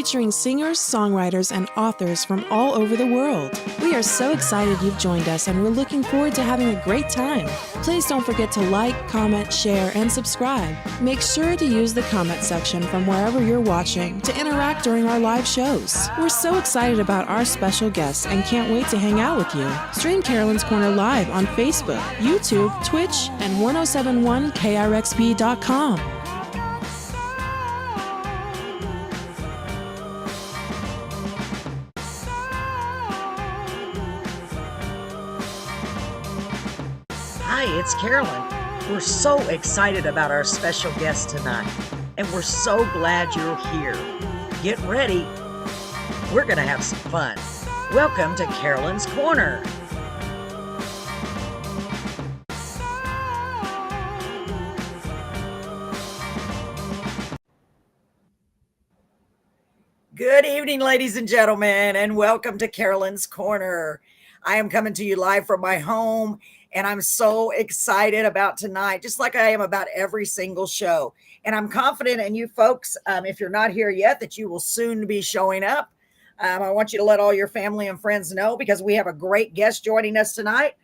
featuring singers, songwriters, and authors from all over the world. We are so excited you've joined us, and we're looking forward to having a great time. Please don't forget to like, comment, share, and subscribe. Make sure to use the comment section from wherever you're watching to interact during our live shows. We're so excited about our special guests and can't wait to hang out with you. Stream Carolyn's Corner live on Facebook, YouTube, Twitch, and 1071krxp.com. Hi, it's Carolyn. We're so excited about our special guest tonight, and we're so glad you're here. Get ready. We're going to have some fun. Welcome to Carolyn's Corner. Good evening, ladies and gentlemen, and welcome to Carolyn's Corner. I am coming to you live from my home, and I'm so excited about tonight, just like I am about every single show. And I'm confident in you folks, if you're not here yet, that you will soon be showing up. I want you to let all your family and friends know, because we have a great guest joining us tonight,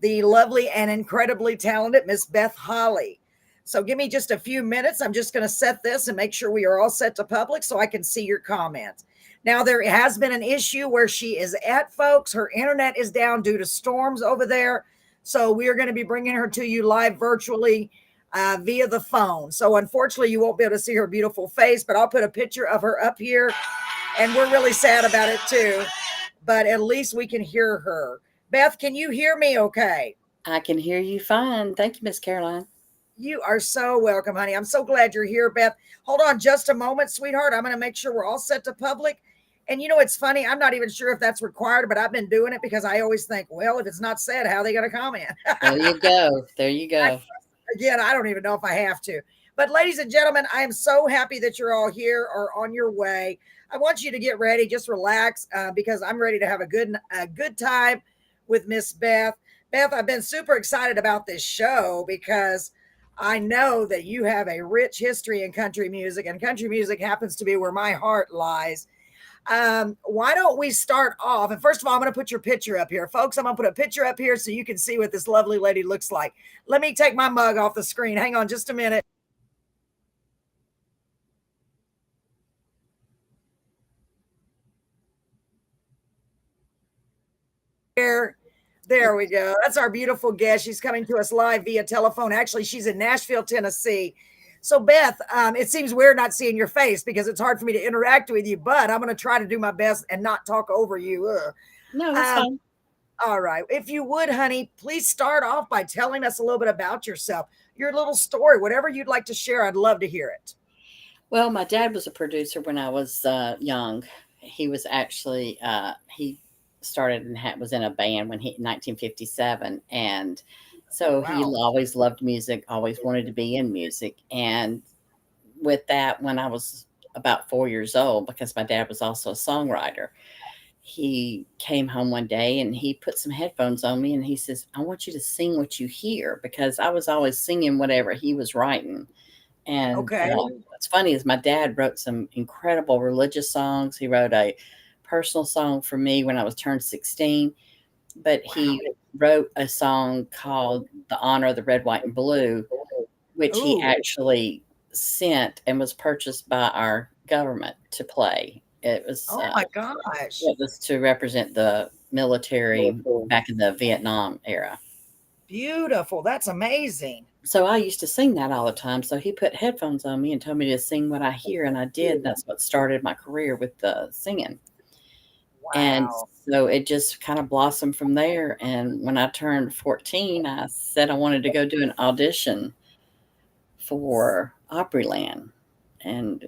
the lovely and incredibly talented Miss Beth Holli. So give me just a few minutes. I'm just going to set this and make sure we are all set to public so I can see your comments. Now, there has been an issue where she is at, folks. Her internet is down due to storms over there. So we are going to be bringing her to you live virtually via the phone. So unfortunately, you won't be able to see her beautiful face, but I'll put a picture of her up here. And we're really sad about it too. But at least we can hear her. Beth, can you hear me okay? I can hear you fine. Thank you, Miss Caroline. You are so welcome, honey. I'm so glad you're here, Beth. Hold on just a moment, sweetheart. I'm going to make sure we're all set to public. And you know, it's funny. I'm not even sure if that's required, but I've been doing it because I always think, well, if it's not said, how are they going to comment? There you go. There you go. Again, I don't even know if I have to. But ladies and gentlemen, I am so happy that you're all here or on your way. I want you to get ready. Just relax because I'm ready to have a good time with Miss Beth. Beth, I've been super excited about this show because I know that you have a rich history in country music, and country music happens to be where my heart lies. Why don't we start off? And first of all, I'm going to put your picture up here, folks. I'm going to put a picture up here so you can see what this lovely lady looks like. Let me take my mug off the screen. Hang on just a minute. There we go. That's our beautiful guest. She's coming to us live via telephone. Actually, she's in Nashville, Tennessee. So, Beth, it seems weird not seeing your face because it's hard for me to interact with you, but I'm going to try to do my best and not talk over you. No, that's fine. All right. If you would, honey, please start off by telling us a little bit about yourself, your little story, whatever you'd like to share. I'd love to hear it. Well, my dad was a producer when I was young. He was actually, he started and was in a band in 1957. And so he always loved music, always wanted to be in music. And with that, when I was about 4 years old, because my dad was also a songwriter, he came home one day and he put some headphones on me and he says, I want you to sing what you hear, because I was always singing whatever he was writing. And what's funny is my dad wrote some incredible religious songs. He wrote a personal song for me when I was turned 16, but he wrote a song called The Honor of the Red, White, and Blue, which he actually sent and was purchased by our government to play. It was, oh my gosh, it was to represent the military back in the Vietnam era. Beautiful. That's amazing. So I used to sing that all the time. So he put headphones on me and told me to sing what I hear. And I did. That's what started my career with the singing. Wow. And so it just kind of blossomed from there. And when I turned 14, I said I wanted to go do an audition for Opryland. And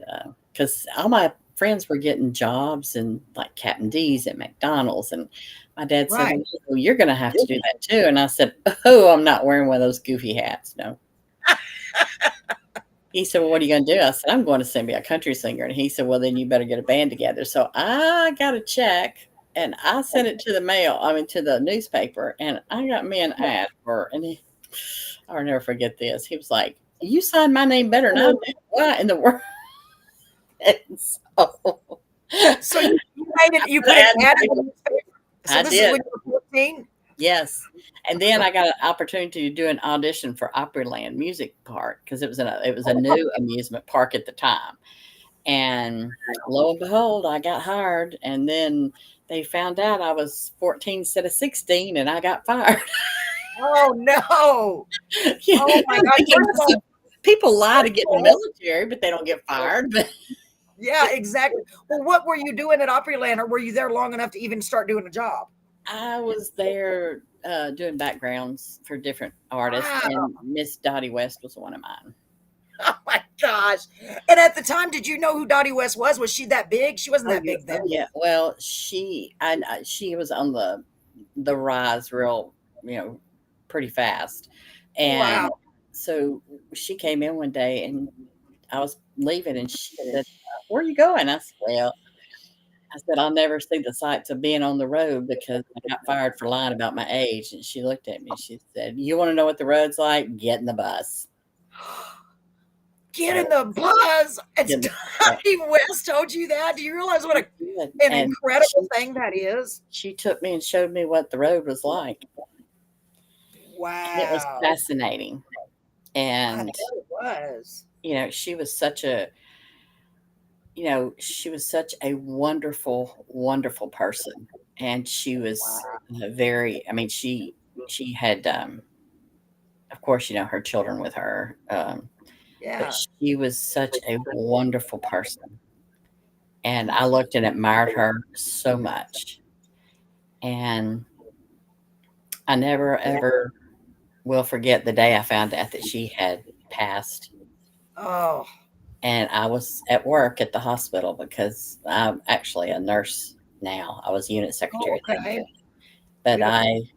because all my friends were getting jobs and like Captain D's at McDonald's. And my dad said, well, you're going to have to do that too. And I said, oh, I'm not wearing one of those goofy hats. No. He said, well, what are you going to do? I said, I'm going to sing, be a country singer. And he said, well, then you better get a band together. So I got a check and I sent it to to the newspaper, and I got me an ad for, and I'll never forget this. He was like, you signed my name better than I did. What in the world? And so So you made it. You put an ad in the newspaper. So I this is did. when you were 14. Yes. And then I got an opportunity to do an audition for Opryland Music Park because it was a new amusement park at the time. And lo and behold, I got hired. And then they found out I was 14 instead of 16, and I got fired. Oh no! Yeah, Oh my God! First of all, people lie to get in the military, but they don't get fired. But yeah, exactly. Well, what were you doing at Opryland, or were you there long enough to even start doing a job? I was there doing backgrounds for different artists, Wow! and Miss Dottie West was one of mine. Oh my gosh! And at the time, did you know who Dottie West was? Was she that big? She wasn't Oh that yeah, big then. yeah. Well, she was on the rise, real, pretty fast, Wow! and so she came in one day, and I was leaving, and she said, "Where are you going?" I said, "Well," I said, "I'll never see the sights of being on the road because I got fired for lying about my age." And she looked at me and she said, "You want to know what the road's like? Get in the bus." Get So in the bus. It's get in the bus. Dottie West told you that. Do you realize what Good. an And incredible thing that is? she took me and showed me what the road was like. And it was Wow! fascinating. I bet And, it was. she was she was such a wonderful, wonderful person. And she was Wow! very, I mean, she had, of course, her children with her. But Yeah. she was such a wonderful person, and I looked and admired her so much, and I never, Yeah. ever will forget the day I found out that she had passed, Oh. and I was at work at the hospital because I'm actually a nurse now. I was unit Oh, secretary then, okay. but Beautiful.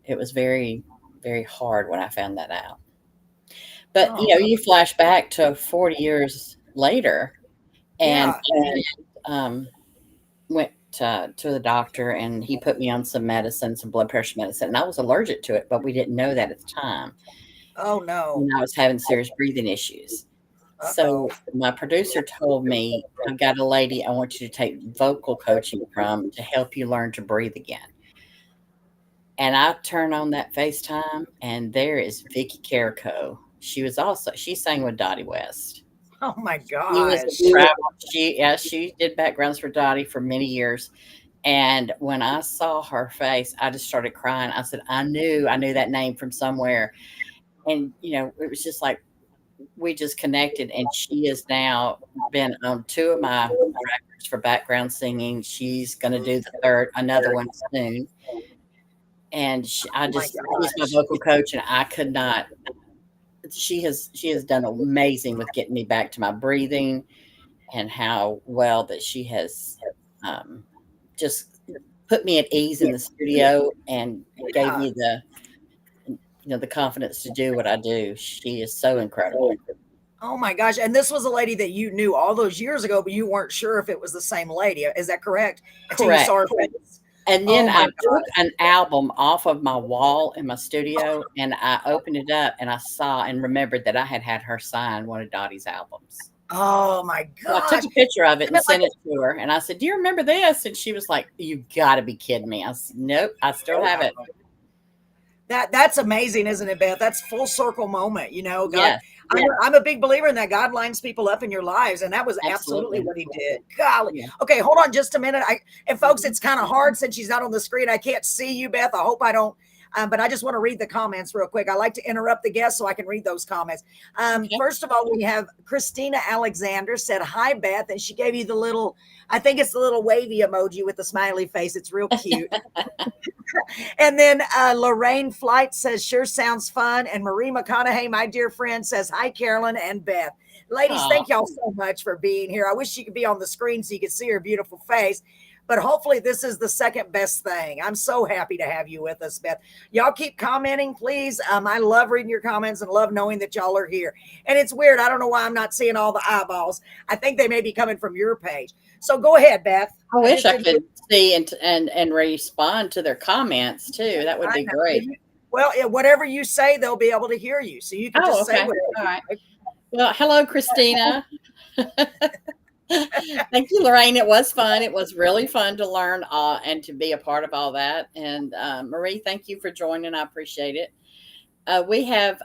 it was very, very hard when I found that out. But, Oh, God. you flash back to 40 years later, and Yeah. um went to the doctor, and he put me on some medicine, some blood pressure medicine, and I was allergic to it, but we didn't know that at the time. Oh, no. And I was having serious breathing issues. Uh-oh. So my producer told me, "I've got a lady I want you to take vocal coaching from to help you learn to breathe again." And I turn on that FaceTime, and there is Vicky Carico. She sang with Dottie West. Oh, my She was gosh. a travel. She did backgrounds for Dottie for many years. And when I saw her face, I just started crying. I said, I knew that name from somewhere. And, it was just like we just connected. And she has now been on two of my records for background singing. She's going to do another one soon. And Oh, my she's my gosh. vocal coach. And I could not, she has done amazing with getting me back to my breathing, and how well that she has just put me at ease in the studio and gave Yeah. me the confidence to do what I do. She is so incredible. Oh, my gosh. And this was a lady that you knew all those years ago, but you weren't sure if it was the same lady. Is that correct? Until you Correct. saw her face. And Oh, then my I took God. an album off of my wall in my studio, and I opened it up, and I saw and remembered that I had her sign one of Dottie's albums. Oh, my So I took gosh. a picture of it Isn't and it like sent it to her, and I said, "Do you remember this?" And she was like, "You got to be kidding me." I said, "Nope, I still have it." that's amazing, isn't it, Beth? That's full circle moment. God, Yes, I'm a big believer in that. God lines people up in your lives, and that was absolutely absolutely. what he did. Golly. Yeah. Okay, hold on just a minute. And folks, it's kind of hard since she's not on the screen. I can't see you, Beth. I hope I don't. But I just want to read the comments real quick. I like to interrupt the guests so I can read those comments. Okay. First of all, we have Christina Alexander said, "Hi, Beth," and she gave you the little, I think it's the little wavy emoji with the smiley face. It's real cute. And then Lorraine Flight says, "Sure sounds fun." And Marie McConaughey, my dear friend, says, "Hi, Carolyn and Beth." Ladies, Aw. thank y'all so much for being here. I wish she could be on the screen so you could see her beautiful face. But hopefully, this is the second best thing. I'm so happy to have you with us, Beth. Y'all keep commenting, please. I love reading your comments and love knowing that y'all are here. And it's weird. I don't know why I'm not seeing all the eyeballs. I think they may be coming from your page. So go ahead, Beth. I wish I just could see and respond to their comments too. That would I be know. great. Well, whatever you say, they'll be able to hear you. So you can Oh, just say okay. whatever All you right. like. Well, hello, Christina. Thank you, Lorraine. It was fun. It was really fun to learn and to be a part of all that. And Marie, thank you for joining. I appreciate it. We have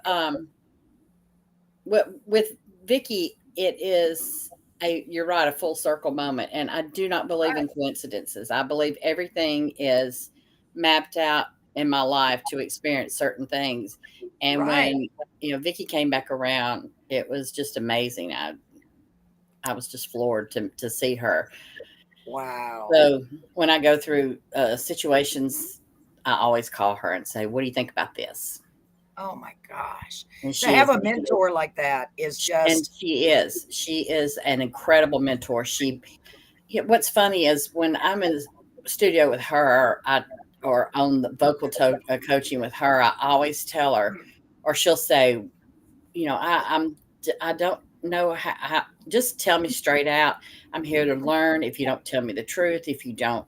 with Vicky, it is you're right, a full circle moment. And I do not believe in coincidences. I believe everything is mapped out in my life to experience certain things. And when Vicky came back around, it was just amazing. I was just floored to see her. Wow. So when I go through situations, I always call her and say, "What do you think about this?" Oh my gosh. And To have a mentor like that is just. She is an incredible mentor. What's funny is when I'm in the studio with her, or on the vocal coaching with her, I always tell her, or she'll say, I don't know how, just tell me straight out. I'm here to learn. If you don't tell me the truth, if you don't,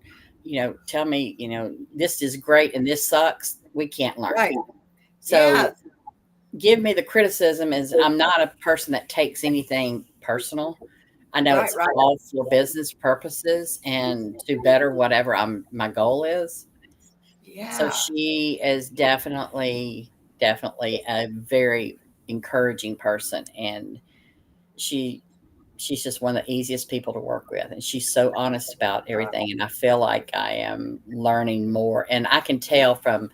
tell me, this is great and this sucks, we can't learn. Right. So give me the criticism. Is I'm not a person that takes anything personal. I know it's all for business purposes and to better whatever my goal is. Yeah. So she is definitely a very encouraging person, and she's just one of the easiest people to work with, and she's so honest about everything. And I feel like I am learning more, and I can tell from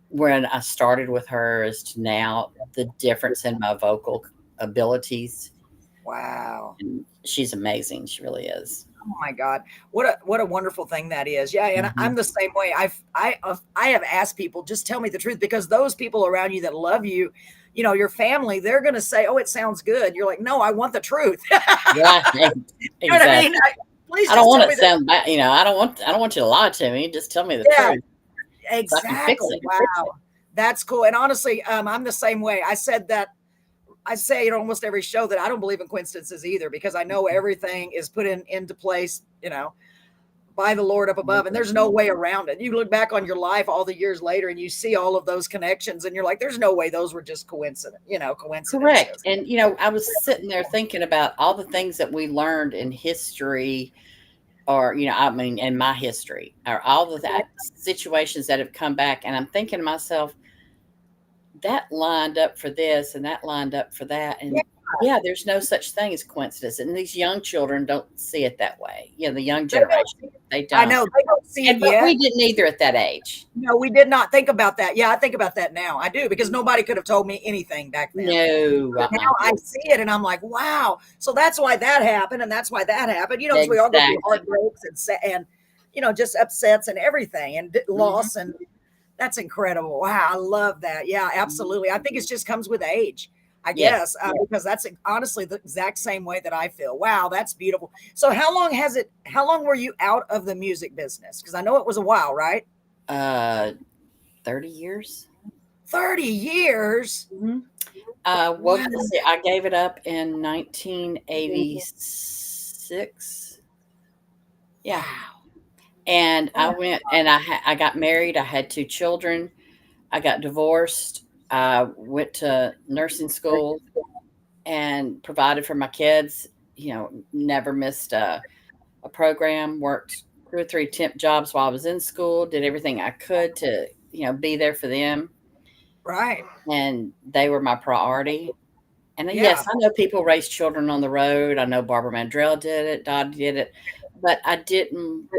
when I started with her as to now the difference in my vocal abilities. Wow. And she's amazing. She really is. Oh my God. What a wonderful thing that is. Yeah. And I'm the same way. I have asked people, just tell me the truth, because those people around you that love you, your family, they're going to say, oh, it sounds good. You're like, no, I want the truth. Yeah, exactly. You know what I mean? Please I don't want it to sound bad. I don't want you to lie to me. Just tell me the truth. Exactly. So I can fix it. Wow. That's cool. And honestly, I'm the same way. I say in almost every show that I don't believe in coincidences either, because I know everything is put into place, by the Lord up above, and there's no way around it. You look back on your life all the years later and you see all of those connections and you're like, there's no way those were just coincidences. Correct. And, I was sitting there thinking about all the things that we learned in history, or, in my history, or all the situations that have come back. And I'm thinking to myself, that lined up for this and that lined up for that. And there's no such thing as coincidence. And these young children don't see it that way. The young generation, they don't. I know they don't see it yet. We didn't either at that age. No, we did not think about that. Yeah, I think about that now. I do, because nobody could have told me anything back then. No. But now I see it and I'm like, wow. So that's why that happened. And that's why that happened. Because we all go through heartbreaks and just upsets and everything and loss. And that's incredible. Wow. I love that. Yeah, absolutely. I think it just comes with age, I guess, because that's honestly the exact same way that I feel. Wow, that's beautiful. So how long were you out of the music business? Because I know it was a while, right? 30 years. 30 years? Mm-hmm. Let's see, I gave it up in 1986. Yeah. Wow. And I went and I got married. I had 2 children. I got divorced. I went to nursing school and provided for my kids. Never missed a program. Worked 2 or 3 temp jobs while I was in school. Did everything I could to be there for them. Right. And they were my priority. And yes, I know people raise children on the road. I know Barbara Mandrell did it. Dottie did it. But I didn't.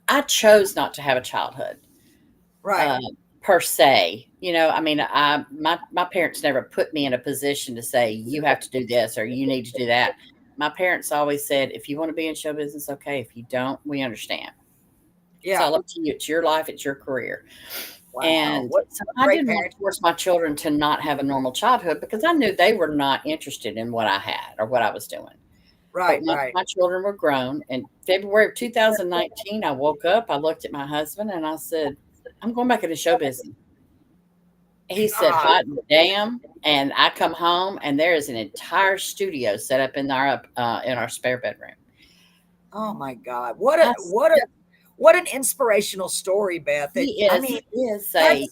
I chose not to have a childhood. Right. Per se, my parents never put me in a position to say, you have to do this or you need to do that. My parents always said, if you want to be in show business, okay. If you don't, we understand. Yeah. It's all up to you. It's your life. It's your career. Wow. And so I didn't want to force my children to not have a normal childhood, because I knew they were not interested in what I had or what I was doing. Right. My children were grown. In February of 2019, I woke up, I looked at my husband and I said, I'm going back into show business. He said, hot damn. And I come home and there is an entire studio set up in our spare bedroom. Oh my God. What an inspirational story, Beth. He is a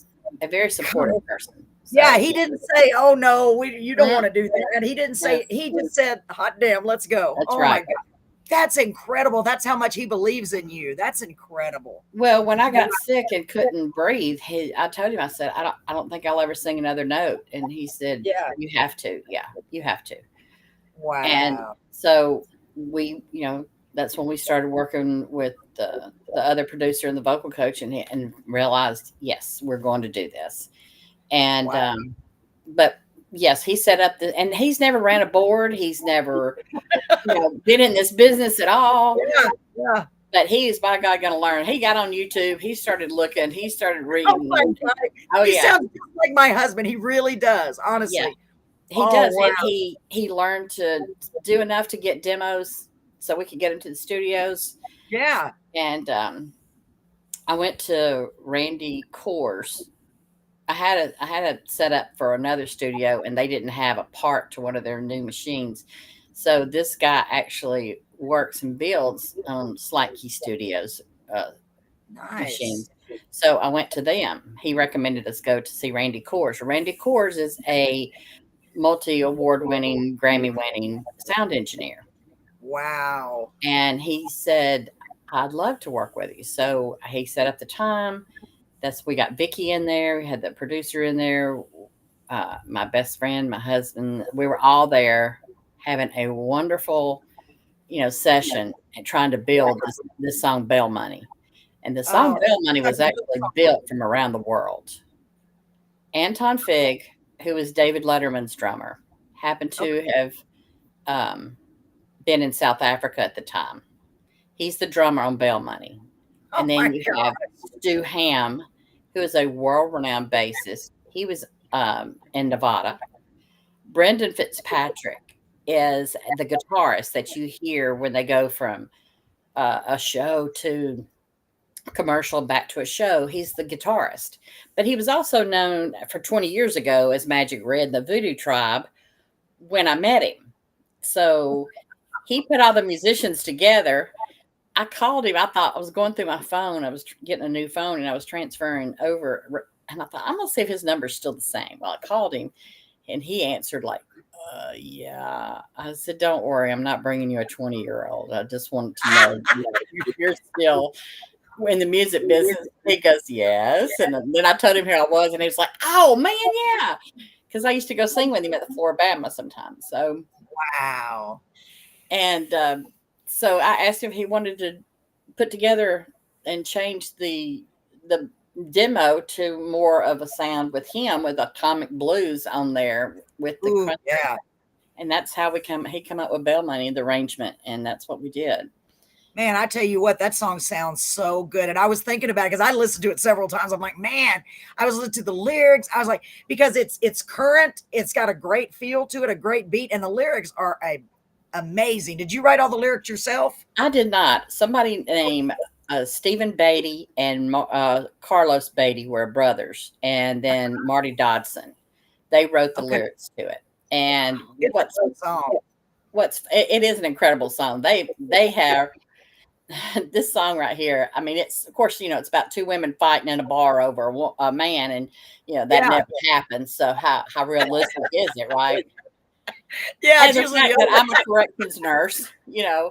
very supportive person. Yeah, So he didn't say, "Oh no, you don't mm, want to do that," and he didn't no, say. He just said, "Hot damn, let's go." that's Oh my right. God, that's incredible. That's how much he believes in you. That's incredible. Well, when I got sick and couldn't breathe, I told him, I said, I don't think I'll ever sing another note. And he said, Yeah. you have to. Yeah, you have to. And Wow. so that's when we started working with the other producer and the vocal coach, and realized, yes, we're going to do this. And Wow. but yes, he set up and he's never ran a board. He's never been in this business at all. Yeah. Yeah. But he is, by God, going to learn. He got on YouTube. He started looking. He started Oh reading. my God. Oh He yeah, sounds just like my husband. He really does. yeah. Honestly. He Oh does. wow. And he learned to do enough to get demos so we could get into the studios. Yeah. And I went to Randy Coors. I had a setup for another studio, and they didn't have a part to one of their new machines. So this guy actually works and builds Slight Key Studios Nice. machines. So I went to them. He recommended us go to see Randy Coors. Randy Coors is a multi-award winning, Grammy winning sound engineer. Wow. And he said, I'd love to work with you. So he set up the time. We got Vicky in there. We had the producer in there, my best friend, my husband. We were all there having a wonderful, session and trying to build this song Bell Money. And the song Oh, Bell Money was that's a good actually song. built from around the world. Anton Fig, who was David Letterman's drummer, happened to have been in South Africa at the time. He's the drummer on Bell Money. And Oh my then you have Stu Ham, who is a world-renowned bassist. He was in Nevada. Brendan Fitzpatrick is the guitarist that you hear when they go from a show to commercial back to a show. He's the guitarist. But he was also known for 20 years ago as Magic Red and the Voodoo Tribe when I met him. So he put all the musicians together. I called him. I thought I was going through my phone. I was getting a new phone and I was transferring over. And I thought, I'm going to see if his number's still the same. Well, I called him and he answered like, yeah. I said, don't worry. I'm not bringing you a 20-year-old. I just wanted to know you're still in the music business. He goes, yes. And then I told him who I was and he was like, oh, man, yeah. Because I used to go sing with him at the Floribama sometimes. So, wow. And so I asked him if he wanted to put together and change the demo to more of a sound with him with atomic blues on there with the Ooh, country. yeah. And that's how he come up with Bell Money, the arrangement, and that's what we did. Man, I tell you what, that song sounds so good. And I was thinking about it because I listened to it several times. I'm like, man, I was listening to the lyrics. I was like, because it's current, it's got a great feel to it, a great beat, and the lyrics are amazing. Did you write all the lyrics yourself? I did not. Somebody named Stephen Beatty and Carlos Beatty were brothers, and then Marty Dodson. They wrote the lyrics to it. And It's a good song. it is an incredible song. They have this song right here. I mean, it's of course, it's about two women fighting in a bar over a man, and that never happens. So how realistic is it, right? Yeah, And the fact that I'm a corrections nurse, Oh,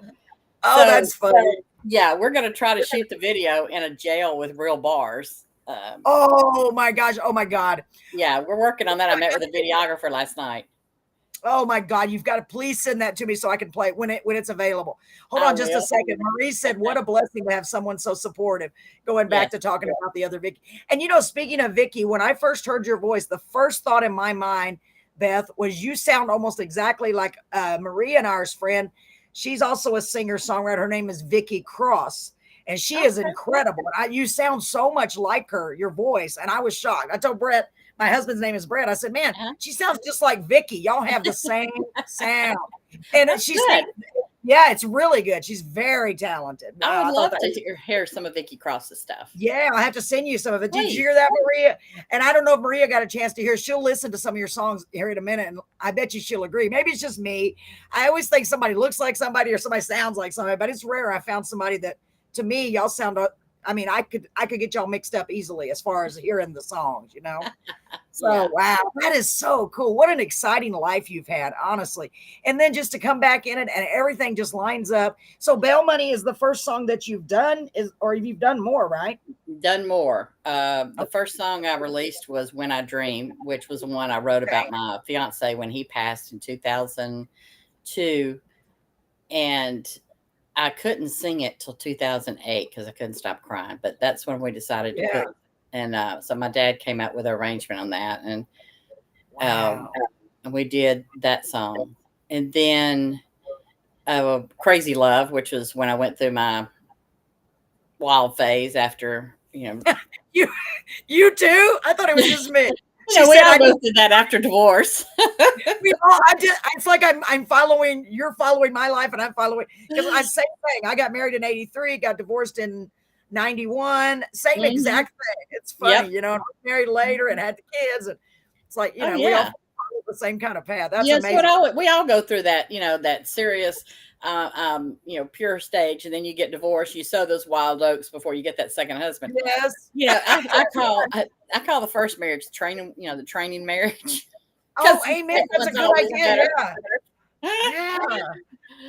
so, that's funny. Yeah, we're going to try to shoot the video in a jail with real bars. Oh my gosh. Oh my God. Yeah, we're working on that. I met with a videographer last night. Oh my God. You've got to please send that to me so I can play it when it's available. Hold on just a second. Marie said, what a blessing to have someone so supportive. Going back to talking about the other Vicky. And speaking of Vicky, when I first heard your voice, the first thought in my mind, Beth, was you sound almost exactly like Maria and ours friend. She's also a singer-songwriter. Her name is Vicky Cross. And she is incredible. You sound so much like her, your voice. And I was shocked. I told Brett, my husband's name is Brett. I said, man, she sounds just like Vicky. Y'all have the same sound. And she's yeah, it's really good. She's very talented. I would love to hear some of Vicky Cross's stuff. Yeah, I'll have to send you some of it. Please. Did you hear that, Maria? And I don't know if Maria got a chance to hear. She'll listen to some of your songs here in a minute, and I bet you she'll agree. Maybe it's just me. I always think somebody looks like somebody or somebody sounds like somebody, but it's rare I found somebody that, to me, y'all sound. I mean, I could get y'all mixed up easily as far as hearing the songs, So, wow, that is so cool. What an exciting life you've had, honestly. And then just to come back in it and everything just lines up. So, Bail Money is the first song that you've done, or you've done more, right? Done more. The first song I released was When I Dream, which was the one I wrote about my fiance when he passed in 2002. And I couldn't sing it till 2008 because I couldn't stop crying. But that's when we decided to put. And so my dad came out with an arrangement on that, and we did that song. And then Crazy Love, which was when I went through my wild phase after, you too? I thought it was just me. We all go through that after divorce. It's like I'm following, you're following my life, and I'm following, because I same thing. I got married in 83, got divorced in 91, same exact thing. It's funny, I was married later and had the kids, and it's like, we all follow the same kind of path. That's amazing. We all go through that, that serious, pure stage, and then you get divorced. You sow those wild oats before you get that second husband. Yes. I call the first marriage training, the training marriage. Oh, amen. That's a good idea. Yeah.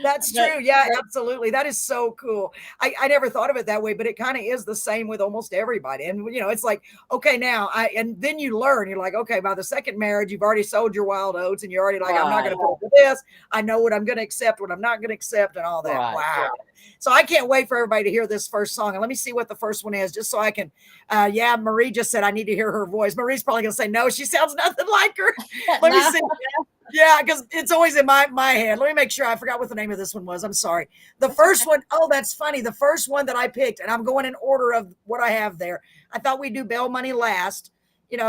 That's true. Yeah, absolutely. That is so cool. I never thought of it that way, but it kind of is the same with almost everybody. And, it's like, okay, now and then you learn, you're like, okay, by the second marriage, you've already sowed your wild oats, and you're already like, I'm not going to put up with this. I know what I'm going to accept, what I'm not going to accept, and all that. Right. Wow. So I can't wait for everybody to hear this first song. And let me see what the first one is, just so I can. Marie just said I need to hear her voice. Marie's probably going to say, no, she sounds nothing like her. Let me see. Yeah, because it's always in my head. Let me make sure. I forgot what the name of this one was. I'm sorry. The first one, that's funny. The first one that I picked, and I'm going in order of what I have there. I thought we'd do Bail Money last,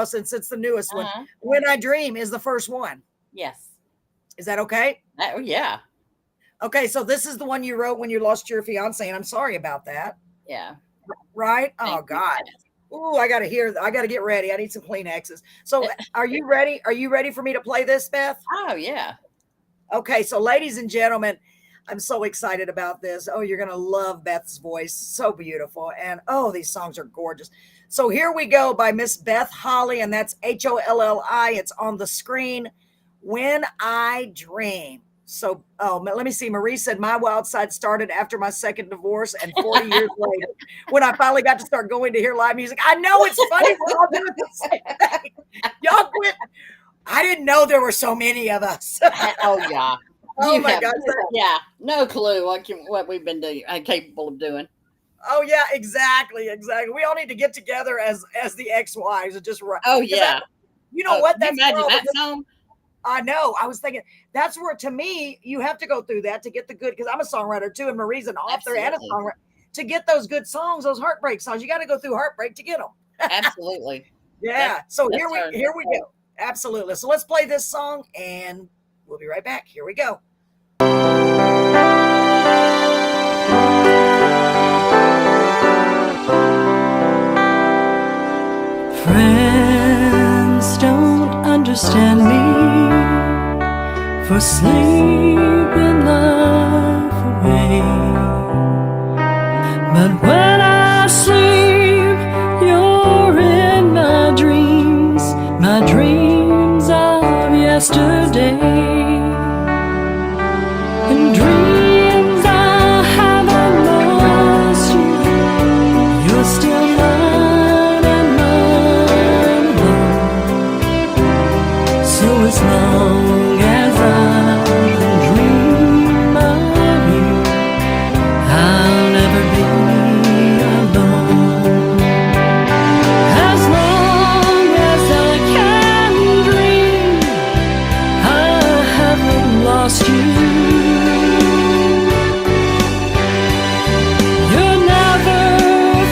since it's the newest one. When I Dream is the first one. Yes. Is that okay? Yeah. Okay, so this is the one you wrote when you lost your fiance, and I'm sorry about that. Yeah. Right? Oh, God. Ooh, I got to get ready. I need some Kleenexes. So are you ready? Are you ready for me to play this, Beth? Oh, yeah. Okay, so ladies and gentlemen, I'm so excited about this. Oh, you're going to love Beth's voice. So beautiful. And these songs are gorgeous. So here we go by Miss Beth Holli, and that's Holli. It's on the screen. When I Dream. So, let me see. Marie said my wild side started after my second divorce, and 40 years later, when I finally got to start going to hear live music. I know it's funny. We're all doing the same thing. Y'all quit. I didn't know there were so many of us. Oh, yeah. Oh, my God. Yeah. No clue what we've been doing, capable of doing. Oh, yeah, exactly. We all need to get together as the ex-wives and just. Oh, yeah. You know what? That's imagine that song. I know. I was thinking that's where, to me, you have to go through that to get the good, because I'm a songwriter too, and Marie's an author and a songwriter. To get those good songs, those heartbreak songs, you got to go through heartbreak to get them. Absolutely. Yeah. So here we go. Absolutely. So let's play this song, and we'll be right back. Here we go. Friends don't understand me, for sleeping life away. But when I sleep, you're in my dreams of yesterday. In dreams I haven't lost you, you're still mine and mine alone. So as long as I can dream of you, I'll never be alone. As long as I can dream, I haven't lost you. You're never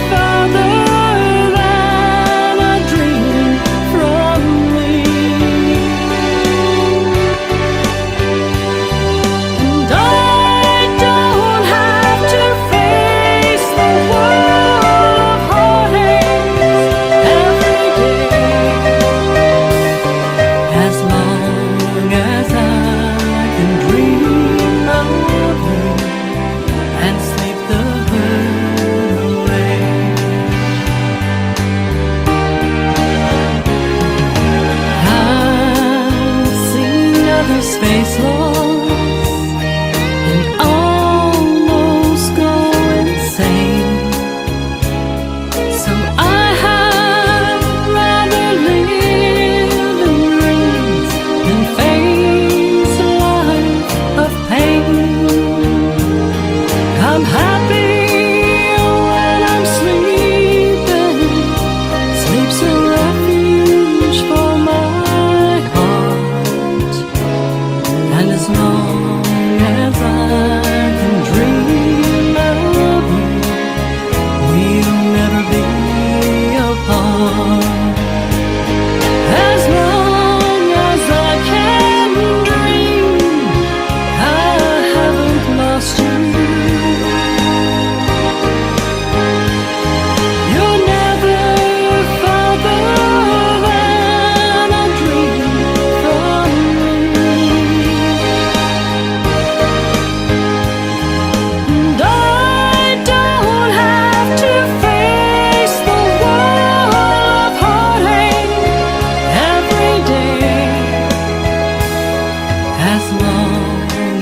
farther than a dream from me. And I don't have to face the world of heartaches every day. As long as I can dream.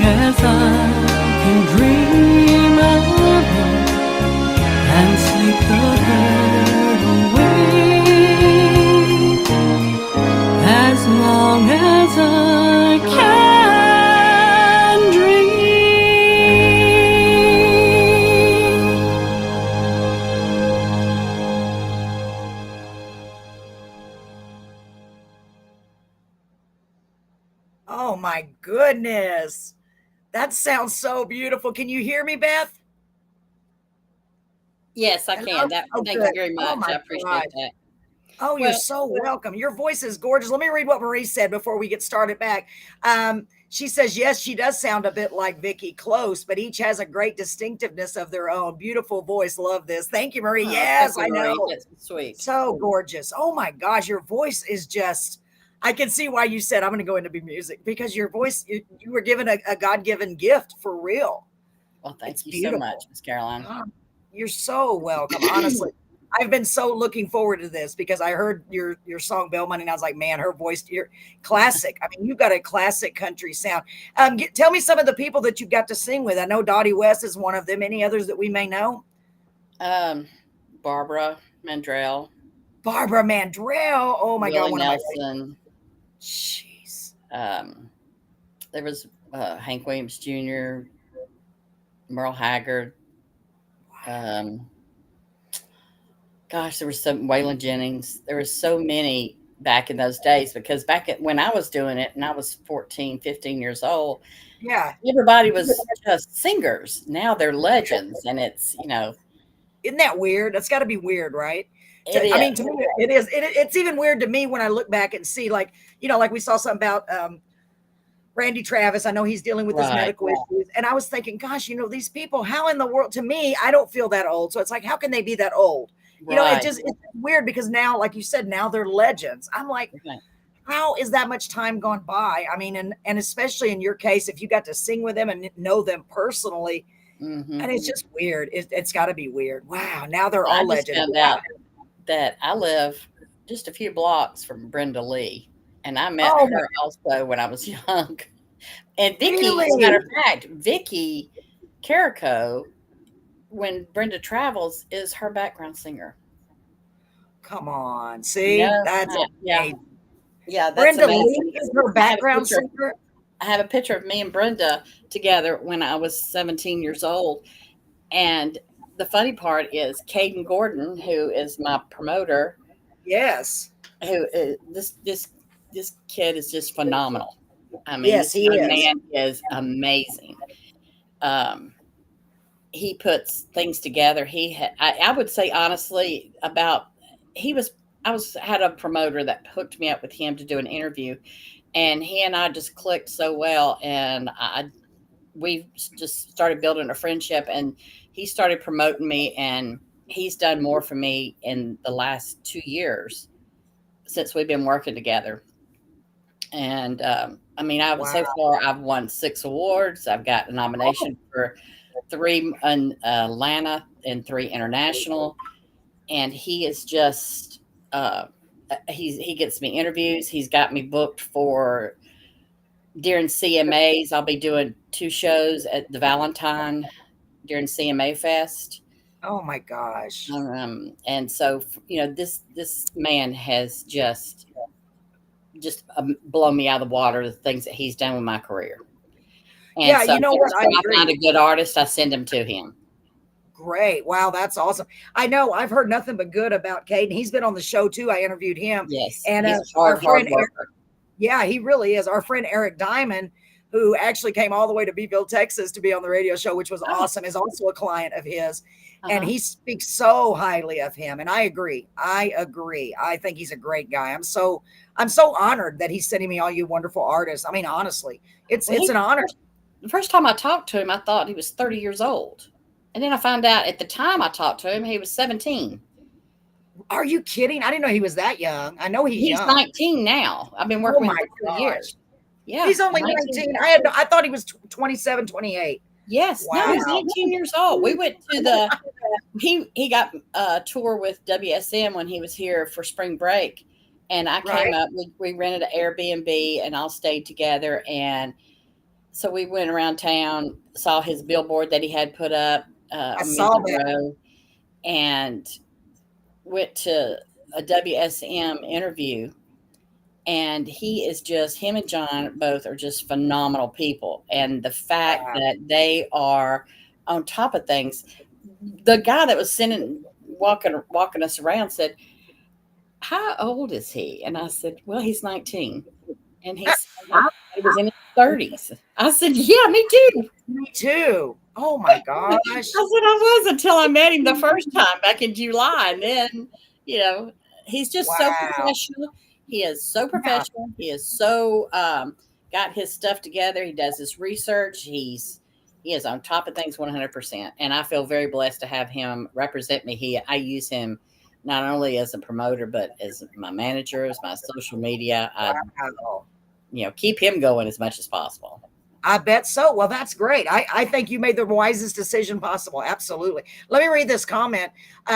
as I can dream of you and sleep the hurt away, as long as I can dream. Oh my goodness. That sounds so beautiful. Can you hear me, Beth? Yes, I Hello? can. Oh, Thank good. you very Oh much. my I appreciate God. that. Oh, you're Well, so welcome. Your voice is gorgeous. Let me read what Marie said before we get started back. She says, yes, she does sound a bit like Vicky, close, but each has a great distinctiveness of their own. Beautiful voice. Love this. Thank you, Marie. oh, Yes, thank I you, Marie. know. That's sweet. So gorgeous. Oh my gosh, your voice is just, I can see why you said I'm going to go into music, because your voice, you were given a God-given gift for real. Well, thank It's you so much, beautiful. Miss Caroline. Oh, you're so welcome. Honestly, I've been so looking forward to this because I heard your song Bell Money, and I was like, man, her voice, you're classic. I mean, you've got a classic country sound. Tell me some of the people that you got to sing with. I know Dottie West is one of them. Any others that we may know? Barbara Mandrell, Barbara Mandrell. Oh my God, Willie one of my favorites. Nelson. Jeez. There was Hank Williams Jr., Merle Haggard. Gosh, there was some Waylon Jennings. There were so many back in those days, because when I was doing it and I was 14, 15 years old, Yeah. everybody was just singers. Now they're legends, and it's, Isn't that weird? That's got to be weird, right? it I mean, is. to me, it is. It's even weird to me when I look back and see, like, like we saw something about Randy Travis. I know he's dealing with his Right. medical issues. And I was thinking, gosh, these people, how in the world, to me, I don't feel that old. So it's like, how can they be that old? Right. It's weird because now, like you said, now they're legends. I'm like, Right. how is that much time gone by? I mean, and especially in your case, if you got to sing with them and know them personally, Mm-hmm. and it's just weird. It's got to be weird. Wow. Now they're I all just legends. found out that I live just a few blocks from Brenda Lee, and I met Oh, her also when I was young. And Vicky, as a really? matter of fact, Vicky Carico, when Brenda travels, is her background singer. Come on. See, that's Yeah, amazing. yeah, that's Brenda amazing. Lee is her background singer. I have a picture of me and Brenda together when I was 17 years old. And the funny part is Caden Gordon, who is my promoter, Yes. who is this kid is just phenomenal. I mean, Yes, this he young is. man is amazing. He puts things together. I would say honestly had a promoter that hooked me up with him to do an interview, and he and I just clicked so well, and we just started building a friendship, and he started promoting me, and he's done more for me in the last 2 years since we've been working together. And I mean, so far I've won 6 awards. I've got a nomination for 3 in Atlanta and 3 international. And he is just he gets me interviews. He's got me booked for during CMAs. I'll be doing 2 shows at the Valentine during CMA Fest. Oh my gosh. And so this man has just blown me out of the water, the things that he's done with my career. And Yeah, so you know what? I I find a good artist, I send him to him. Great. Wow, that's awesome. I know I've heard nothing but good about Caden. He's been on the show too. I interviewed him. Yes. And he's our hard friend worker. yeah, he really is. Our friend Eric Diamond, who actually came all the way to Beeville, Texas to be on the radio show, which was awesome, is also a client of his. And he speaks so highly of him. And I agree. I think he's a great guy. I'm so honored that he's sending me all you wonderful artists. I mean, honestly, it's an honor. The first time I talked to him, I thought he was 30 years old. And then I found out at the time I talked to him, he was 17. Are you kidding? I didn't know he was that young. I know he's young. 19 now. I've been working with him for 3 years. Yeah. He's only 19. I thought he was 27, 28. Yes. Wow. No, he's 19 years old. We went to he got a tour with WSM when he was here for spring break. And I came up, we rented an Airbnb and all stayed together. And So we went around town, saw his billboard that he had put up I on saw Music that. Row, and went to a WSM interview. And him and John both are just phenomenal people. And the fact Wow. that they are on top of things, the guy that was walking us around said, "How old is he?" And I said, "Well, he's 19." And he said, he was in his 30s. I said, "Yeah, me too." Me too. Oh my gosh. I said, "I was until I met him the first time back in July." And then, he's just so Wow. professional. He is so Yeah. professional. He is so got his stuff together. He does his research. He is on top of things 100%. And I feel very blessed to have him represent me. I use him not only as a promoter, but as my manager, as my social media. Wow. Keep him going as much as possible. I bet so. Well, that's great. I think you made the wisest decision possible. Absolutely. Let me read this comment.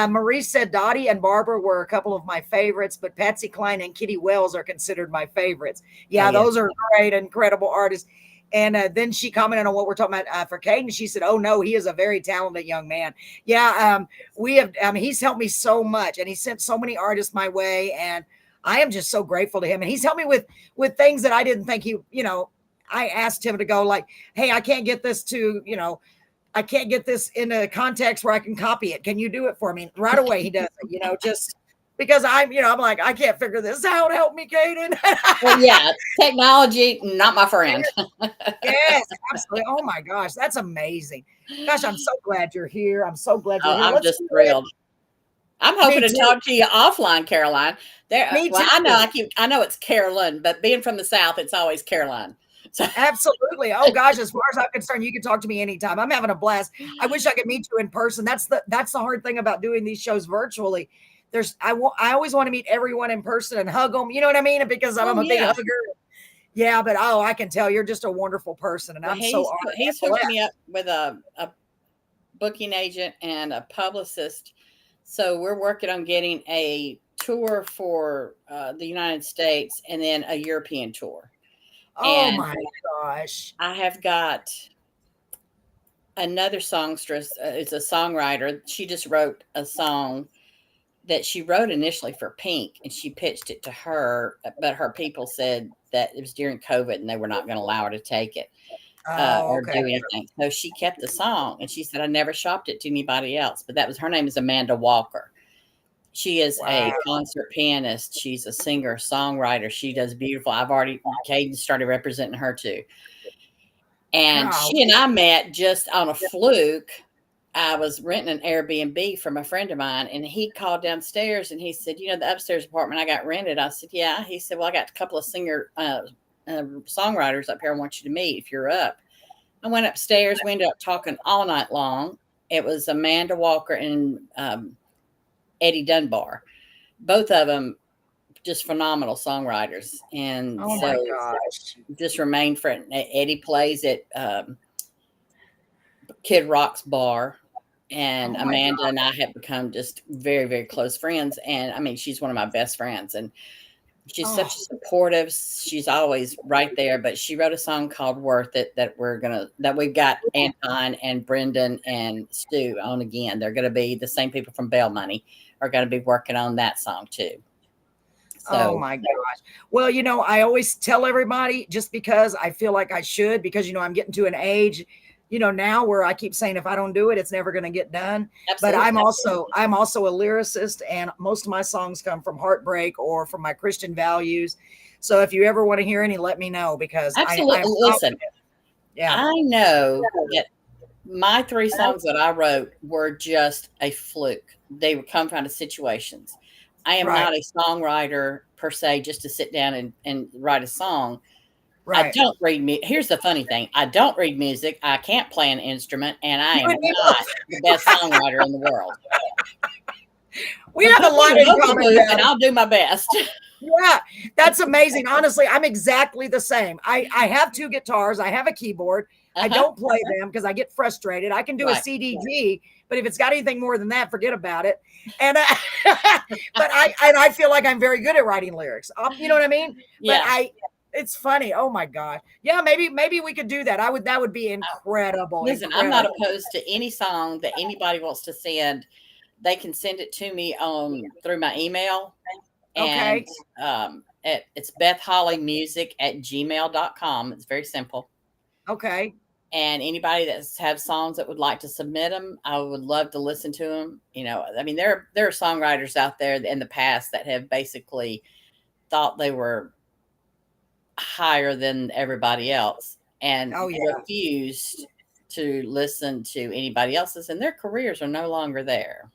Marie said Dottie and Barbara were a couple of my favorites, but Patsy Cline and Kitty Wells are considered my favorites. Yeah, those are great, incredible artists. And then she commented on what we're talking about for Caden. She said, "Oh no, he is a very talented young man." Yeah, he's helped me so much, and he sent so many artists my way, and I am just so grateful to him. And he's helped me with things that I didn't think I asked him to go like, "Hey, I can't get this I can't get this in a context where I can copy it. Can you do it for me?" Right away, he does it, just because I'm like, I can't figure this out. Help me, Caden. Well, yeah, technology, not my friend. Yes, absolutely. Oh my gosh, that's amazing. Gosh, I'm so glad you're here. I'm so glad you're here. I'm just thrilled. I'm hoping to talk to you offline, Caroline. Me too. I know it's Carolyn, but being from the South, it's always Caroline. So. Absolutely. Oh gosh, as far as I'm concerned, you can talk to me anytime. I'm having a blast. I wish I could meet you in person. That's the hard thing about doing these shows virtually. I always want to meet everyone in person and hug them. You know what I mean? Because I'm a big hugger. Yeah, but I can tell you're just a wonderful person, and I'm so honored. He's hooked me up with a booking agent and a publicist. So we're working on getting a tour for the United States and then a European tour. Oh my gosh. I have got another songstress. It's a songwriter. She just wrote a song that she wrote initially for Pink, and she pitched it to her, but her people said that it was during COVID and they were not going to allow her to take it or do anything. So she kept the song, and she said, "I never shopped it to anybody else." But her name is Amanda Walker. She is a concert pianist. She's a singer, songwriter. She does beautiful. Caden started representing her too. And she and I met just on a fluke. I was renting an Airbnb from a friend of mine, and he called downstairs and he said, "The upstairs apartment I got rented." I said, "Yeah." He said, "Well, I got a couple of songwriters up here I want you to meet if you're up." I went upstairs. We ended up talking all night long. It was Amanda Walker and Eddie Dunbar, both of them just phenomenal songwriters. And my gosh, just remained friends. Eddie plays at Kid Rock's bar, and Amanda and I have become just very, very close friends. And I mean, she's one of my best friends, and she's such a supportive. She's always right there. But she wrote a song called "Worth It" that we've got Anton and Brendan and Stu on again. They're going to be the same people from Bail Money are going to be working on that song too. So, oh my gosh. Well, I always tell everybody, just because I feel like I should, because I'm getting to an age, now where I keep saying if I don't do it, it's never going to get done. Absolutely. But I'm also a lyricist, and most of my songs come from heartbreak or from my Christian values. So if you ever want to hear any, let me know, because absolutely. Listen, I know that my 3 songs that I wrote were just a fluke. They would come out of situations. I am not a songwriter per se, just to sit down and write a song. Right. I don't read music. Here's the funny thing. I don't read music. I can't play an instrument, and I am not the best songwriter in the world. We have a lot in common, and I'll do my best. Yeah, that's amazing. Honestly, I'm exactly the same. I have 2 guitars. I have a keyboard. I don't play them because I get frustrated. I can do a CDG, but if it's got anything more than that, forget about it. And but I feel like I'm very good at writing lyrics. You know what I mean? Yeah. But It's funny. Oh my God. Yeah, maybe we could do that. That would be incredible. Listen, I'm not opposed to any song that anybody wants to send. They can send it to me through my email. And it's BethHolliMusic@gmail.com. It's very simple. Okay. And anybody that have songs that would like to submit them, I would love to listen to them. I mean, there are songwriters out there in the past that have basically thought they were higher than everybody else and refused to listen to anybody else's, and their careers are no longer there.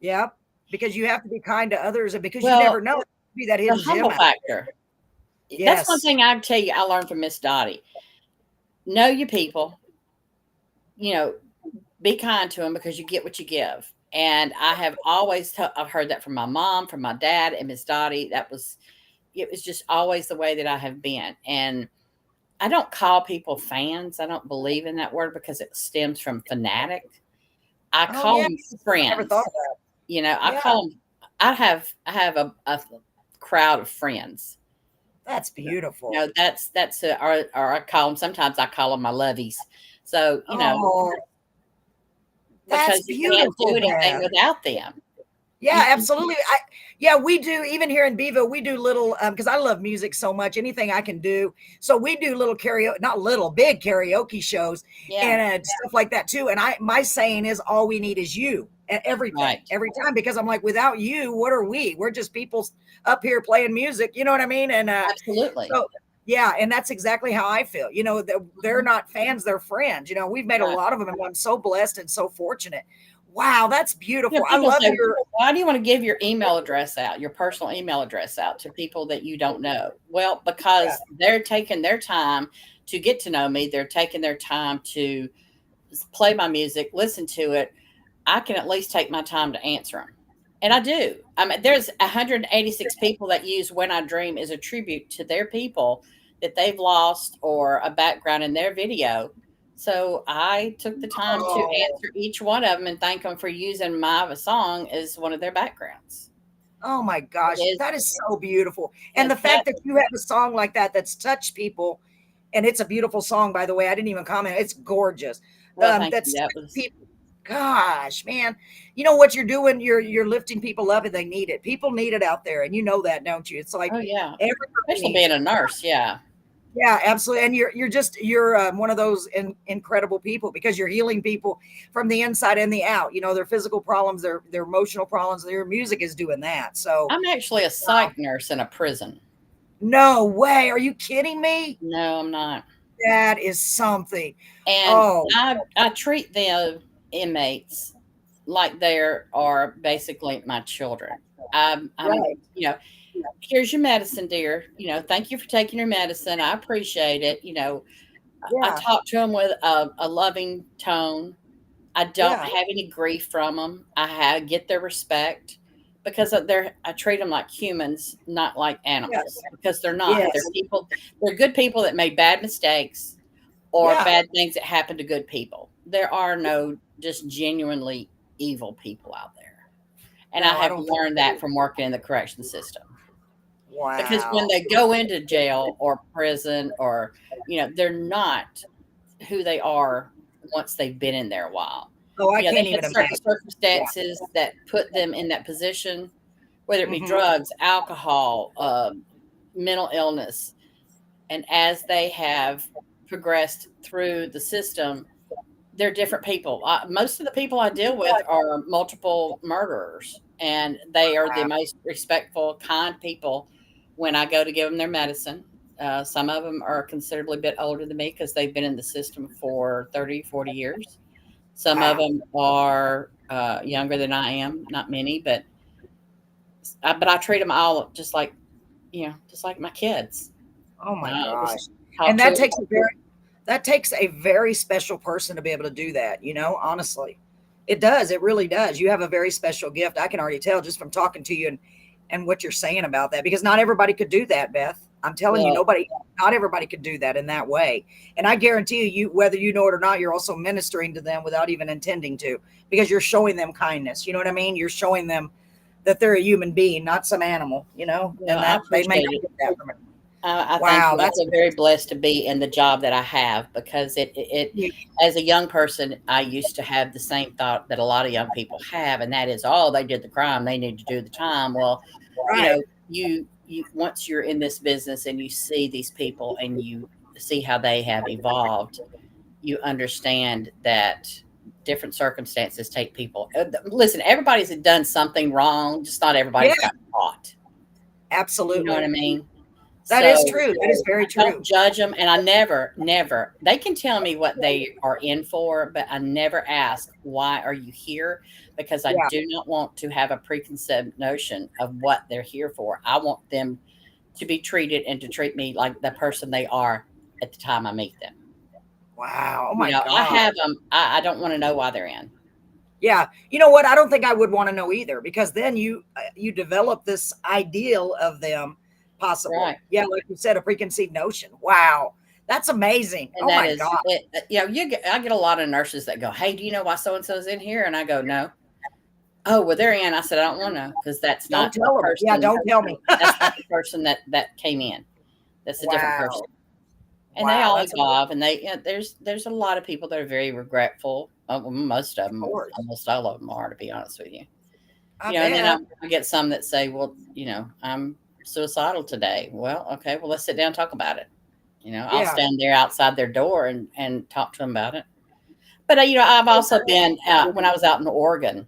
Yep. Because you have to be kind to others, and because you never know, be that hidden humble factor. Yes. That's one thing I'd tell you I learned from Miss Dottie. Know your people. Be kind to them because you get what you give. And I have always I've heard that from my mom, from my dad, and Miss Dottie. It was just always the way that I have been. And I don't call people fans. I don't believe in that word because it stems from fanatic. I call them friends. I never thought of that. I call them. I have a crowd of friends. That's beautiful. That's or I call them. Sometimes I call them my lovies. So because you can't do anything without them. Yeah, absolutely. We do. Even here in Bevo, we do little, because I love music so much, anything I can do. So we do little karaoke, not little, big karaoke shows and stuff like that too. And my saying is, all we need is you at everything, every time, because I'm like, without you, what are we? We're just people up here playing music. You know what I mean? And absolutely. So, yeah. And that's exactly how I feel. They're not fans, they're friends. We've made a lot of them, and I'm so blessed and so fortunate. Wow, that's beautiful. I love why do you want to give your email address out, your personal email address out to people that you don't know? Well, because they're taking their time to get to know me. They're taking their time to play my music, listen to it. I can at least take my time to answer them. And I do. I mean, there's 186 people that use When I Dream as a tribute to their people that they've lost or a background in their video. So I took the time to answer each one of them and thank them for using my song as one of their backgrounds. Oh my gosh, that is so beautiful. And the fact that you have a song like that that's touched people, and it's a beautiful song, by the way. I didn't even comment. It's gorgeous. Well, people. Gosh, man, you know what you're doing? You're lifting people up, and they need it. People need it out there, and you know that, don't you? It's like, especially being a nurse, Yeah, absolutely. And you're one of those incredible people, because you're healing people from the inside and the out. Their physical problems, their emotional problems. Your music is doing that. So I'm actually a psych nurse in a prison. No way. Are you kidding me? No, I'm not. That is something. And I treat the inmates like they are basically my children. Here's your medicine, dear. Thank you for taking your medicine. I appreciate it. I talk to them with a loving tone. I don't have any grief from them. I get their respect because I treat them like humans, not like animals, because they're not. They're people. They're good people that made bad mistakes or bad things that happen to good people. There are no just genuinely evil people out there. And I have learned that from working in the correction system. Wow. Because when they go into jail or prison or, they're not who they are once they've been in there a while. Oh, I can't even imagine. Circumstances that put them in that position, whether it be drugs, alcohol, mental illness. And as they have progressed through the system, they're different people. Most of the people I deal with are multiple murderers, and they are the most respectful, kind people when I go to give them their medicine. Some of them are considerably a bit older than me because they've been in the system for 30, 40 years. Some of them are younger than I am, not many, but I treat them all just like my kids. Oh my gosh. And that takes a very special person to be able to do that, honestly. It does. It really does. You have a very special gift. I can already tell just from talking to you and what you're saying about that, because not everybody could do that, Beth. I'm telling you, not everybody could do that in that way. And I guarantee you, whether you know it or not, you're also ministering to them without even intending to, because you're showing them kindness. You know what I mean? You're showing them that they're a human being, not some animal, and that they may not get that from it. I thank Wow, you. I that's feel very blessed to be in the job that I have because it yeah, as a young person, I used to have the same thought that a lot of young people have, and that is, oh, they did the crime, they need to do the time. Well, you right. know, you once you're in this business and you see these people and you see how they have evolved, you understand that different circumstances take people. Listen, everybody's done something wrong, just not Yeah, everybody's got caught. You know what I absolutely. mean? That is So true. That is very don't true. judge them. And I never, they can tell me what they are in for, but I never ask, why are you here? Because I Yeah. do not want to have a preconceived notion of what they're here for. I want them to be treated and to treat me like the person they are at the time I meet them. Wow. Oh You my know, I God. have them. I don't want to know why they're in. Yeah. You know what? I don't think I would want to know either, because then you develop this ideal of them, possibly. Right. Yeah, like you said, a preconceived notion. Wow. That's amazing. And Oh that my is God. it. You know, I get a lot of nurses that go, "Hey, do you know why so and so's in here?" And I go, "No." Oh, well, they're in. I said, I don't want to know because that's Don't not the tell them. Yeah, person. don't tell me. That's not the person that came in. That's a different Wow. person. And they Wow. all That's amazing. evolve. And there's a lot of people that are very regretful. Well, most of Of them, course. almost all of them are, to be honest with you. I You know, and then bet. I get some that say, well, I'm suicidal today. Well, okay, well, let's sit down and talk about it. I'll Yeah. stand there outside their door and talk to them about it. But I've also been when I was out in Oregon,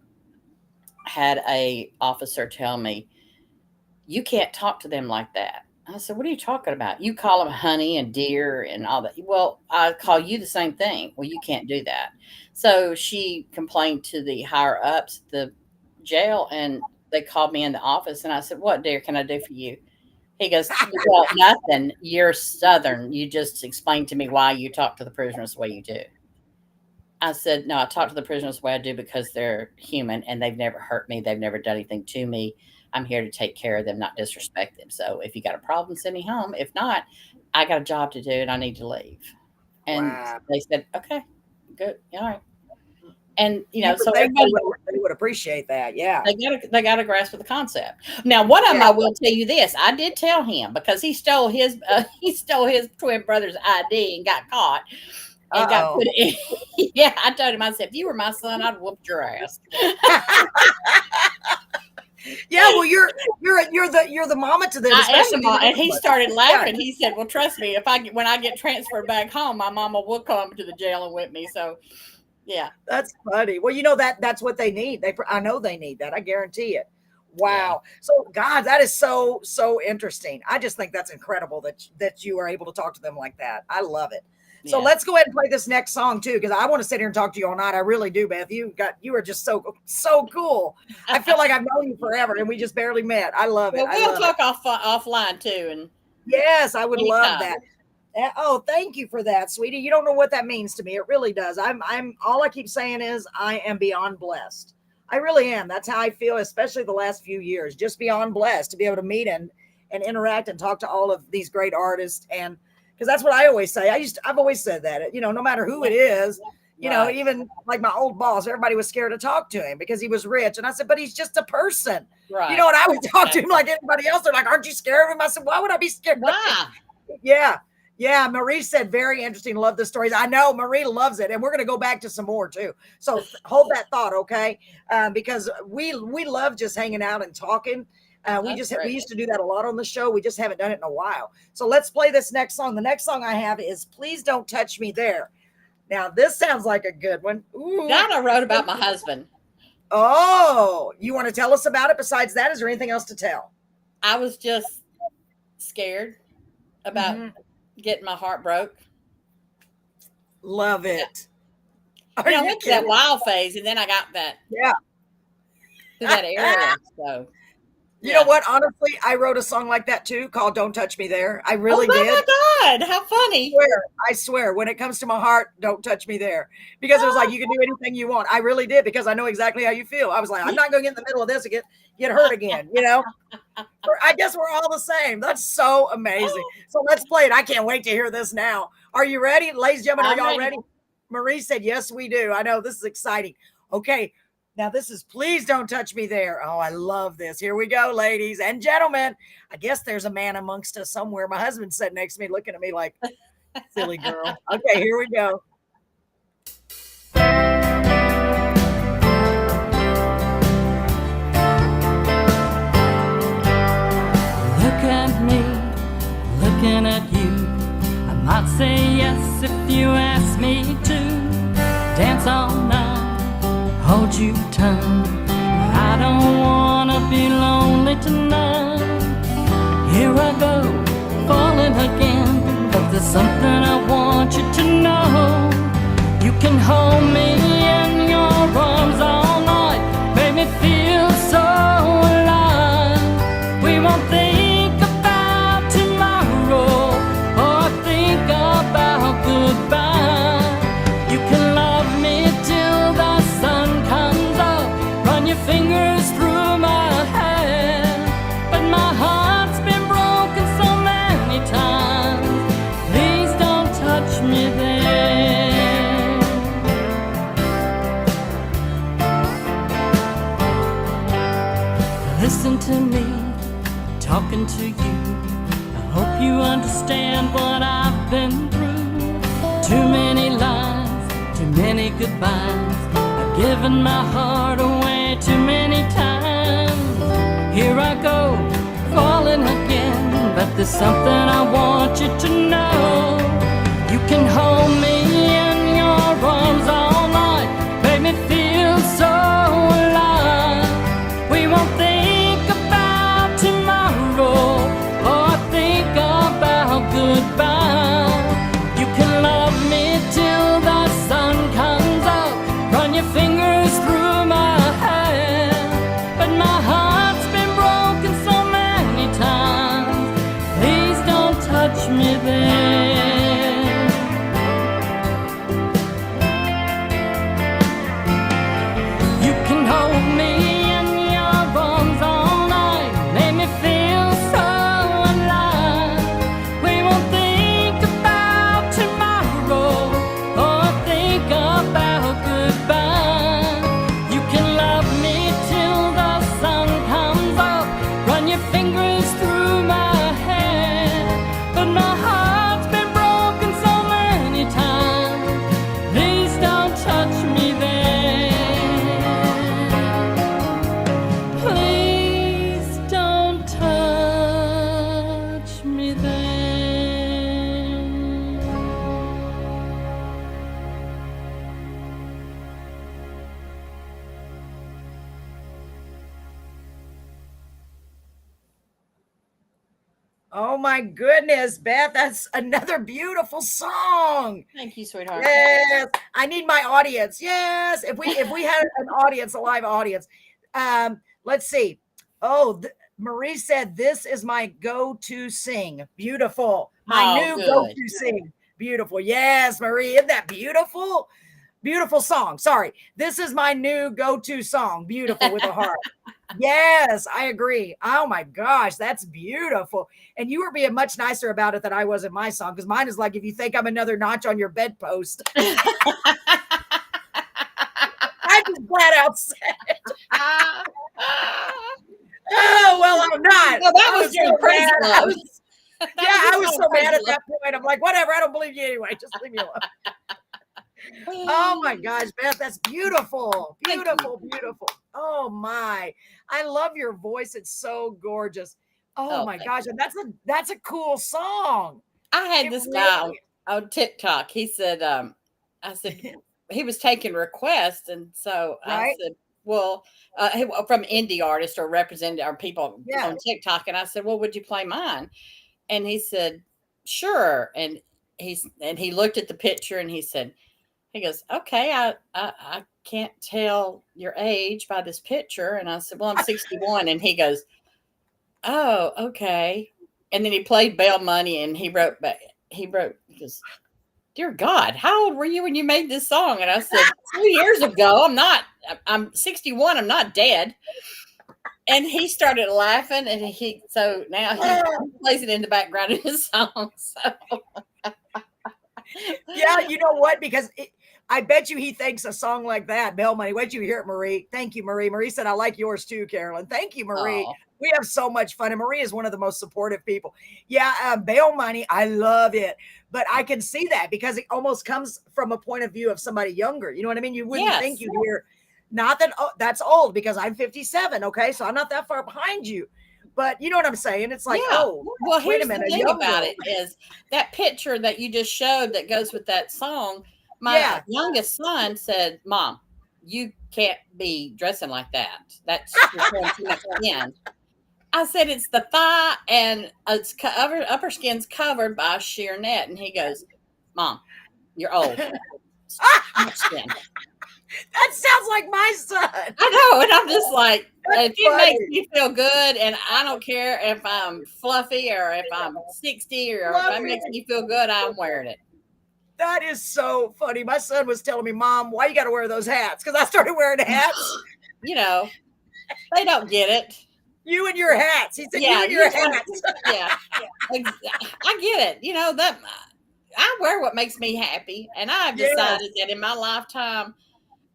had a officer tell me, you can't talk to them like that. I said, what are you talking about? You call them honey and dear and all that. Well, I call you the same thing. Well, you can't do that. So she complained to the higher ups at the jail, and they called me in the office, and I said, what, dear, can I do for you? He goes, well, nothing. You're Southern. You just explained to me why you talk to the prisoners the way you do. I said, no, I talk to the prisoners the way I do because they're human and they've never hurt me. They've never done anything to me. I'm here to take care of them, not disrespect them. So if you got a problem, send me home. If not, I got a job to do and I need to leave. And Wow. they said, okay, good. All right. And, You would so think everybody, they would appreciate that. Yeah. they got to grasp with the concept. Now, one of them, Yeah. I will tell you this. I did tell him because he stole his twin brother's ID and got caught and got Uh-oh. put in. Yeah, I told him, I said, if you were my son, I'd whooped your ass. Yeah, well, you're the mama to them, I am the especially mom. the And little he one. started laughing. Yeah, He said, well, trust me, when I get transferred back home, my mama will come to the jail and whip me. So, yeah. that's funny. Well, that's what they need. I know they need that. I guarantee it. Yeah. Wow. So, God, that is so interesting. I just think that's incredible that you are able to talk to them like that. I love it. So Yeah. let's go ahead and play this next song too, because I want to sit here and talk to you all night. I really do, Beth. You are just so cool. I feel like I've known you forever, and we just barely met. I love it. Well, I we'll love it. talk offline too. And Yes, I would love anytime. that. Oh, thank you for that, sweetie. You don't know what that means to me. It really does. I'm all I keep saying is I am beyond blessed. I really am. That's how I feel, especially the last few years, just beyond blessed to be able to meet and interact and talk to all of these great artists. And because that's what I always say. I've always said that, no matter who it is, Right. even like my old boss, everybody was scared to talk to him because he was rich. And I said, but he's just a person. Right. And I would talk to him like anybody else. They're like, aren't you scared of him? I said, why would I be scared? Why? Yeah. Yeah. Marie said, very interesting. Love the stories. I know Marie loves it. And we're going to go back to some more too. So hold that thought. Okay. Because we love just hanging out and talking. We Great. used to do that a lot on the show. We just haven't done it in a while. So let's play this next song. The next song I have is Please Don't Touch Me There. Now this sounds like a good one. Ooh. That I wrote about my husband. Oh, you want to tell us about it? Besides that, is there anything else to tell? I was just scared about getting my heart broke. Love it. I went through that wild phase, and then I got that to that area. So you know what? Honestly, I wrote a song like that too, called "Don't Touch Me There." I really did. Oh my God, how funny! I swear, when it comes to my heart, don't touch me there, because it was like you can do anything you want. I really did, because I know exactly how you feel. I was like, I'm not going to get in the middle of this and get hurt again. I guess we're all the same. That's so amazing. So let's play it. I can't wait to hear this now. Are you ready, ladies and gentlemen? Are y'all ready? Marie said, yes, we do. I know this is exciting. Okay. Now, this is Please Don't Touch Me There. Oh, I love this. Here we go, ladies and gentlemen. I guess there's a man amongst us somewhere. My husband's sitting next to me looking at me like, silly girl. Okay, here we go. Look at me, looking at you. I might say yes if you ask me to. Dance all night, hold you tight. I don't wanna be lonely tonight. Here I go, falling again. But there's something I want you to know. You can hold me in your arms all night. Make me feel so alive. We won't think about tomorrow or think about goodbye. You can love me till the sun comes up. Run your fingers through my hair. But my heart's been broken so many times. Please don't touch me there. Listen to me, talking to you. I hope you understand what I've been through. Too many lies, too many goodbyes. I've given my heart away too many times. Here I go, falling again. But there's something I want you to know. You can hold me in your arms all night. Make me feel so alive. We won't think about tomorrow or think about goodbye. You can love me till the sun comes up. Run your fingers through my hair. But my heart's been broken so many times. Please don't touch me there. You can hold me in your arms all night. Make me feel so alive. We won't think about tomorrow or think about goodbye. You can love me till the sun comes up. Run your fingers through my hair. But my heart's been broken so many times. Please don't touch me there. Please don't touch me there. Oh my goodness, Beth, that's another beautiful song. Thank you, sweetheart. Yes, I need my audience. Yes, if we had an audience, a live audience. Let's see. Oh, Marie said this is my go-to sing. Beautiful. My new good. go-to sing. Beautiful. Yes, Marie, isn't that beautiful? Beautiful song. Sorry. This is my new go-to song. Beautiful with a heart. Yes, I agree. Oh my gosh, that's beautiful. And you were being much nicer about it than I was in my song, because mine is like, if you think I'm another notch on your bedpost. I just flat out said it. Oh, well, I'm not. No, that was your crazy mad. love. I was so mad at that point. I'm like, whatever, I don't believe you anyway. Just leave me alone. Oh my gosh, Beth, that's beautiful. Beautiful, beautiful. Oh my. I love your voice. It's so gorgeous. Oh my gosh. And that's a cool song. I had this guy on TikTok. He said, I said, he was taking requests. And so I said, well, from indie artists or representative or people on TikTok. And I said, well, would you play mine? And he said, sure. And he looked at the picture and he said, he goes, okay, I can't tell your age by this picture. And I said, well, I'm 61. And he goes, oh, okay. And then he played Bail Money and he wrote, he goes, dear God, how old were you when you made this song? And I said, 2 years ago. I'm 61. I'm not dead. And he started laughing, and so now he plays it in the background of his song. So Yeah, you know what? Because I bet you he thinks a song like that, Bail Money. Wait till you hear it, Marie. Thank you, Marie. Marie said, I like yours too, Carolyn. Thank you, Marie. Oh, We have so much fun. And Marie is one of the most supportive people. Yeah, Bail Money. I love it. But I can see that because it almost comes from a point of view of somebody younger. You know what I mean? You wouldn't think you'd hear, not that that's old because I'm 57. Okay. So I'm not that far behind you. But you know what I'm saying? It's like, oh, well, wait here's a minute. the thing about it is that picture that you just showed that goes with that song. My youngest son said, Mom, you can't be dressing like that. That's showing too much skin. I said, it's the thigh and it's covered, upper skin's covered by a sheer net. And he goes, Mom, you're old. Skin. That sounds like my son. I know. And I'm just like, if it makes me feel good, and I don't care if I'm fluffy or if I'm 60 or if it makes me feel good, I'm wearing it. That is so funny. My son was telling me, Mom, why you got to wear those hats? Because I started wearing hats. You know, they don't get it. You and your hats. He said, you and your hats. Yeah. I get it. You know, that I wear what makes me happy. And I've decided that in my lifetime,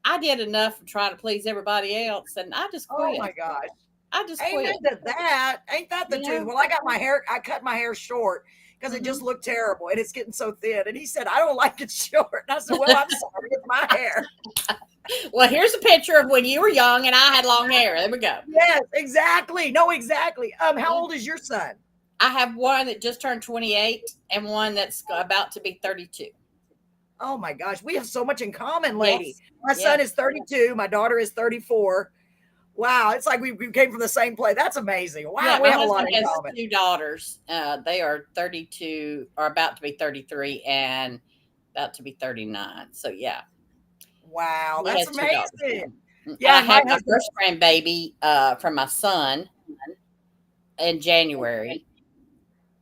I did enough of trying to please everybody else. And I just quit. Oh my gosh. I just quit. Ain't that the truth? Well, I cut my hair short because it just looked terrible and it's getting so thin. And he said, I don't like it short. And I said, well, I'm sorry, it's my hair. Well, here's a picture of when you were young and I had long hair. There we go. Yes, exactly. No, exactly. How old is your son? I have one that just turned 28 and one that's about to be 32. Oh my gosh, we have so much in common, lady. Yes. My son is 32. My daughter is 34. Wow, it's like we came from the same place. That's amazing. Wow, we have a lot in common. 2 daughters. They are 32, or about to be 33, and about to be 39. So yeah. Wow, that's amazing. Yeah, I had my first grandbaby from my son in January.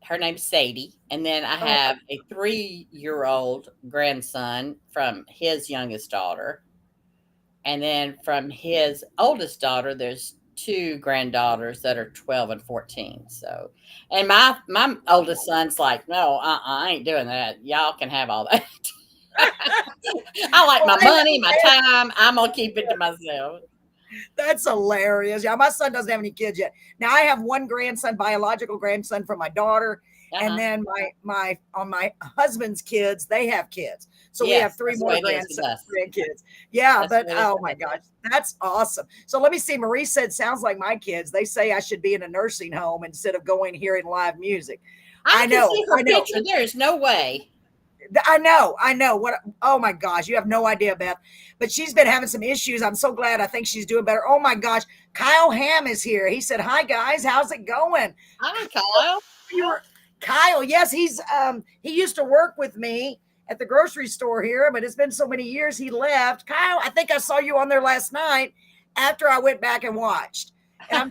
Her name's Sadie. And then I have a 3-year-old grandson from his youngest daughter. And then from his oldest daughter, there's 2 granddaughters that are 12 and 14. So, and my oldest son's like, no, I ain't doing that. Y'all can have all that. I like my money, my time. I'm going to keep it to myself. That's hilarious. Yeah, my son doesn't have any kids yet. Now I have one grandson, biological grandson from my daughter. And then my husband's kids, they have kids. So we have 3 more grandkids. Yeah, but oh my gosh, that's awesome. So let me see. Marie said, sounds like my kids. They say I should be in a nursing home instead of going hearing live music. I know. Picture. There's no way. I know. What? Oh my gosh, you have no idea, Beth. But she's been having some issues. I'm so glad. I think she's doing better. Oh my gosh, Kyle Ham is here. He said, "Hi guys, how's it going?" Hi, Kyle. Kyle, yes, he used to work with me at the grocery store here, but it's been so many years he left. Kyle, I think I saw you on there last night after I went back and watched. And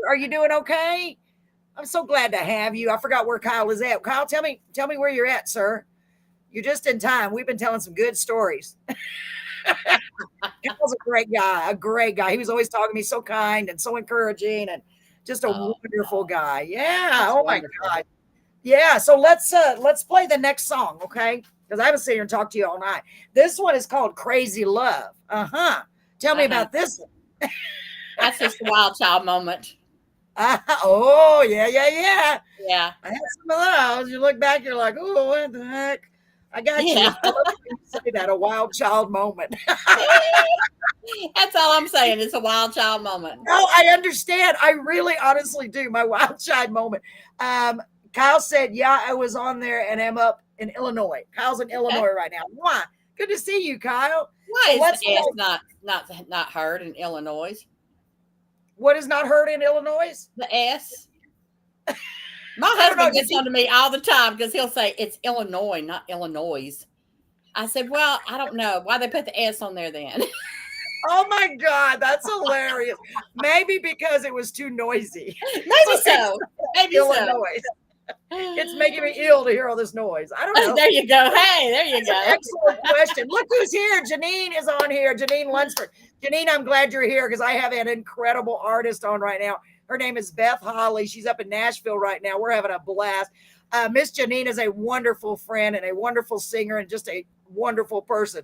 are you doing okay? I'm so glad to have you. I forgot where Kyle is at. Kyle, tell me where you're at, sir. You're just in time. We've been telling some good stories. Kyle's a great guy. He was always talking to me, so kind and so encouraging, and just a wonderful guy. Yeah. That's wonderful. My God. Yeah. So let's play the next song, okay? Because I haven't sat here and talked to you all night. This one is called Crazy Love. Tell me about this one. That's just a wild child moment. Oh, yeah. Yeah. I had some of those. You look back, you're like, oh, what the heck? I got you. I love you say that, a wild child moment. That's all I'm saying. It's a wild child moment. No, I understand. I really honestly do. My wild child moment. Kyle said, yeah, I was on there and I'm up in Illinois. Kyle's in Illinois right now. Why? Good to see you, Kyle. Why is the S not heard in Illinois? What is not heard in Illinois? The S. My husband gets on to me all the time because he'll say it's Illinois, not Illinois. I said, well, I don't know why they put the S on there then. Oh my God, that's hilarious. Maybe because it was too noisy. Maybe so. Maybe Illinois. It's making me ill to hear all this noise. I don't know. There you go. Hey, there you go. Excellent question. Look who's here. Janine is on here. Janine Lunsford. Janine, I'm glad you're here because I have an incredible artist on right now. Her name is Beth Holli. She's up in Nashville right now. We're having a blast. Miss Janine is a wonderful friend and a wonderful singer and just a wonderful person.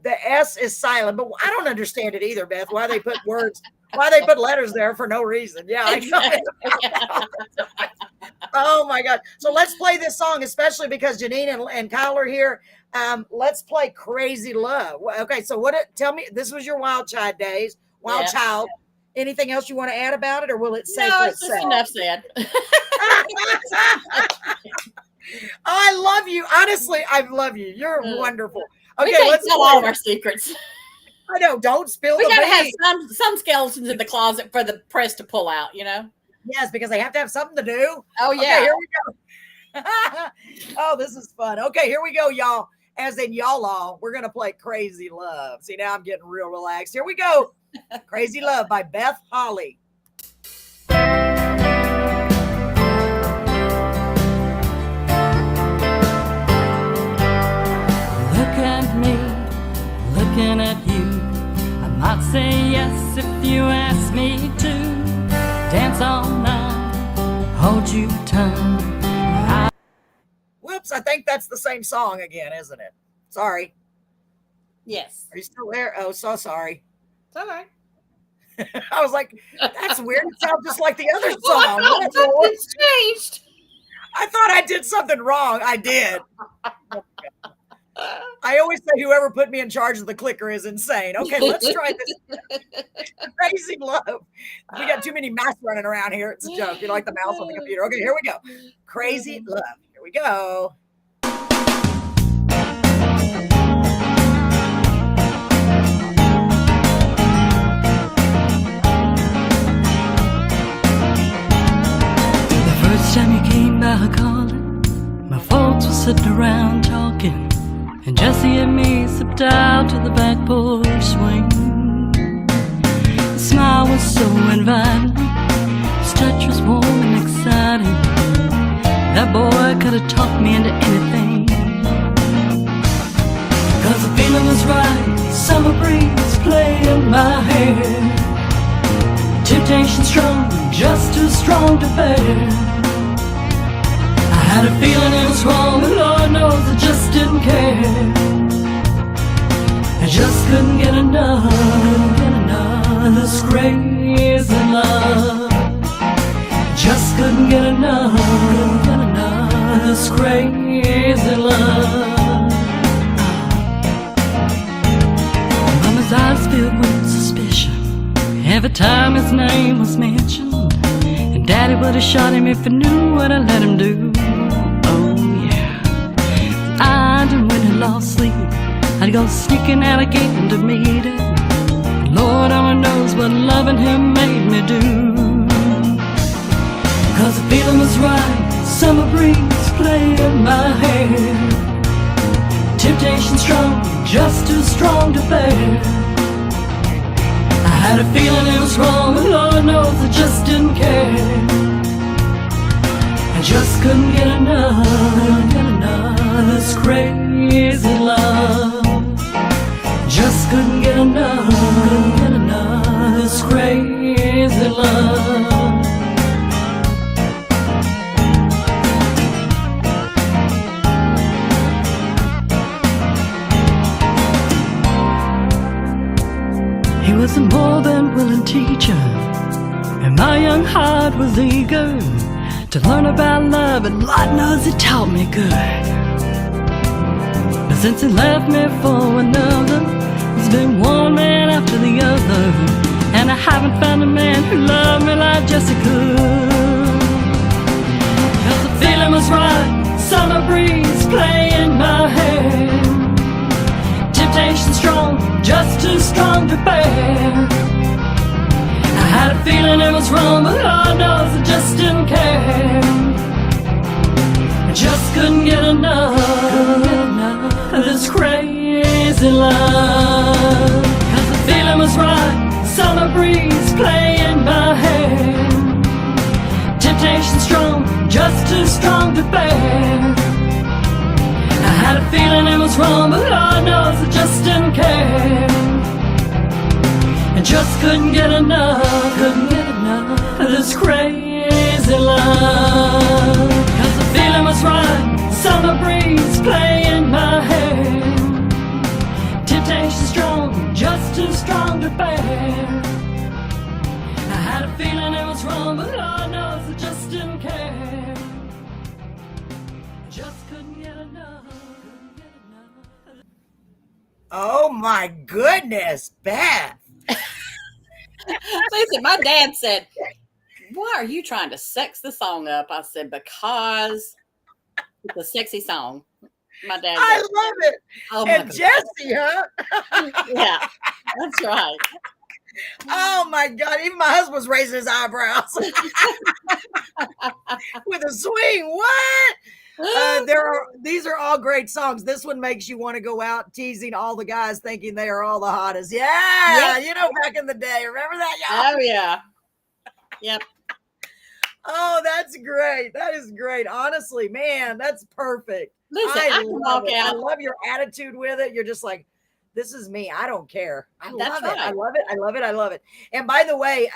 The S is silent, but I don't understand it either, Beth. Why they put letters there for no reason. Yeah, I know. Oh my God. So let's play this song, especially because Janine and Kyle are here. Let's play Crazy Love. Okay, so tell me, this was your Wild Child days. Child. Anything else you want to add about it, or will it say No, for it's just itself? enough said. I love you. Honestly, I love you. You're wonderful. Okay, We can't let's tell all of our secrets. I know. Don't spill We the gotta have beans. some skeletons in the closet for the press to pull out, you know? Yes, because they have to have something to do. Oh, Okay, yeah. here we go. Oh, this is fun. Okay, here we go, y'all. As in y'all all, we're going to play Crazy Love. See, now I'm getting real relaxed. Here we go. Crazy Love by Beth Holli. Look at me, looking at you. I might say yes if you ask me to. Dance all night, hold you tight. Whoops, I think that's the same song again, isn't it? Sorry. Yes. Are you still there? Oh, so sorry. It's all right. I was like, that's weird. It sounds just like the other song. Oh, What's wrong? it's changed. I thought I did something wrong. I did. I always say whoever put me in charge of the clicker is insane. Okay, let's try this. Crazy Love. We got too many mice running around here. It's a joke. You're like the mouse on the computer. Okay, here we go. Crazy Love. Here we go. The first time you came by calling, my folks were sitting around talking, and Jessie and me slipped out to the back porch swing. The smile was so inviting, his touch was warm and exciting. That boy could have talked me into anything. Cause the feeling was right, summer breeze playing my hair. Temptation strong, just too strong to bear. I had a feeling it was wrong, but Lord knows I just didn't care. I just couldn't get enough of this crazy love. Just couldn't get enough of this crazy love. Mama's eyes filled with suspicion every time his name was mentioned, and Daddy would have shot him if he knew what I let him do. Oh yeah, and when he lost sleep, I'd go sneaking out again to meet him. Lord only knows what loving him made me do. Cause the feeling was right, summer breeze playing my hair. Temptation strong, just too strong to bear. I had a feeling it was wrong, but Lord knows I just didn't care. I just couldn't get enough of this crazy love. Just couldn't get enough of this crazy love. He was a more than willing teacher, and my young heart was eager to learn about love, and Lord knows he taught me good. But since he left me for another, there's been one man after the other, and I haven't found a man who loved me like Jesse could. Cause the feeling was right, summer breeze playing my hair. Temptation strong, just too strong to bear. I had a feeling it was wrong, but Lord knows I just didn't care. I just couldn't get enough of this crazy love. Cause the feeling was right, summer breeze playing my hair. Temptation strong, just too strong to bear. I had a feeling it was wrong, but Lord knows I just didn't care. I just couldn't get enough of this crazy love. Cause the feeling was bear. I had a feeling it was wrong, but Lord knows I just didn't care. Just couldn't get enough. Oh my goodness, Beth. Listen, my dad said, "Why are you trying to sex the song up?" I said, "Because it's a sexy song." My dad. I love it. Oh and Jesse, huh? Yeah, that's right. Oh my God. Even my husband was raising his eyebrows with a swing. What? These are all great songs. This one makes you want to go out teasing all the guys thinking they are all the hottest. Yeah. Yep. You know, back in the day. Remember that, y'all? Oh, yeah. Yep. Oh, that's great. That is great. Honestly, man, that's perfect. Listen, I can walk it. out. I love your attitude with it. You're just like, this is me. I don't care. I love it. Right. I love it. I love it. I love it. And by the way,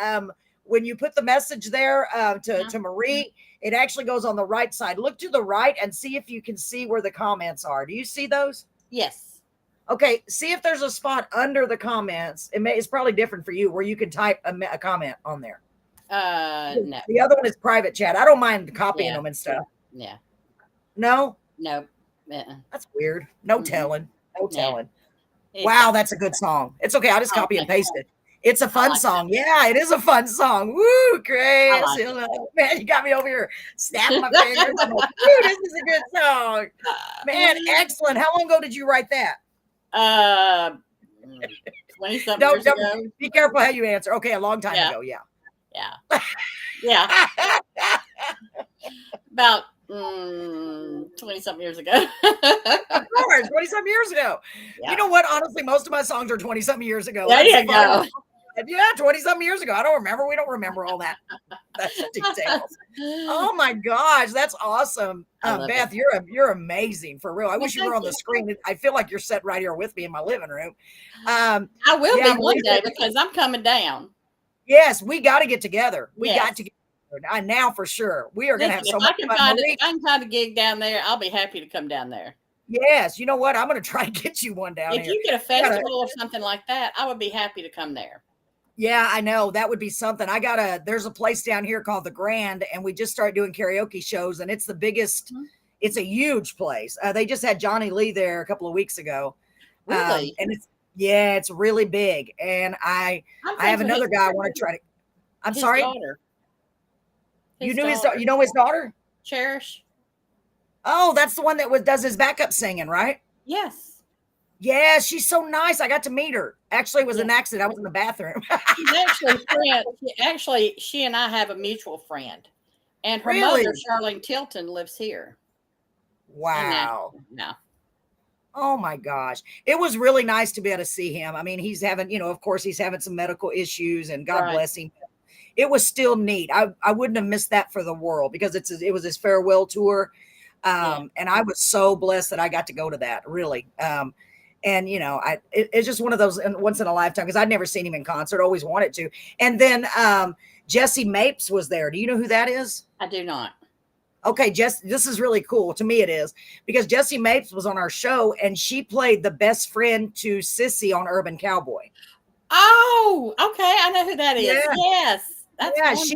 when you put the message there to Marie, it actually goes on the right side. Look to the right and see if you can see where the comments are. Do you see those? Yes. Okay. See if there's a spot under the comments. It's probably different for you where you can type a comment on there. No. The other one is private chat. I don't mind copying them and stuff. Yeah. No? No. Uh-uh. That's weird. No telling. No telling. Yeah. Wow, that's a good song. It's okay. I'll just copy and paste it. It's a fun song. Yeah, it is a fun song. Woo, Chris. Man, you got me over here snapping my fingers. I'm like, woo, this is a good song. Man, excellent. How long ago did you write that? 20-something years ago. Be careful how you answer. Okay, a long time ago. Yeah. Yeah. Yeah. About 20-something years ago. Of course, 20-something years ago. Yeah. You know what? Honestly, most of my songs are 20-something years ago. There you go. Yeah, 20-something years ago. I don't remember. We don't remember all that. That's details. Oh my gosh, that's awesome. Beth, you're amazing for real. I wish you were on the screen. I feel like you're sitting right here with me in my living room. I will be one day because I'm coming down. Yes, we got to get together. We got to get together. Now for sure. We are going to have so much fun. If I can find a gig down there, I'll be happy to come down there. Yes, you know what? I'm going to try and get you one down here. If you get a festival or something like that, I would be happy to come there. Yeah, I know. That would be something. There's a place down here called The Grand, and we just started doing karaoke shows, and it's the biggest, it's a huge place. They just had Johnny Lee there a couple of weeks ago. Really? And it's really big. And I have another guy I want to try to, I'm sorry. Daughter. You know his daughter? Cherish. Oh, that's the one that does his backup singing, right? Yes. Yeah, she's so nice. I got to meet her. Actually, it was an accident. I was in the bathroom. She and I have a mutual friend. And her Really? mother, Charlene Tilton, lives here. Wow. No. Oh my gosh. It was really nice to be able to see him. I mean, he's having, of course he's having some medical issues and God bless him. It was still neat. I wouldn't have missed that for the world because it was his farewell tour. And I was so blessed that I got to go to that, really. And it's just one of those once in a lifetime because I'd never seen him in concert, always wanted to. And then Jessie Mapes was there. Do you know who that is? I do not. Okay, this is really cool. To me, it is because Jessie Mapes was on our show and she played the best friend to Sissy on Urban Cowboy. Oh, okay. I know who that is. Yeah. Yes. That's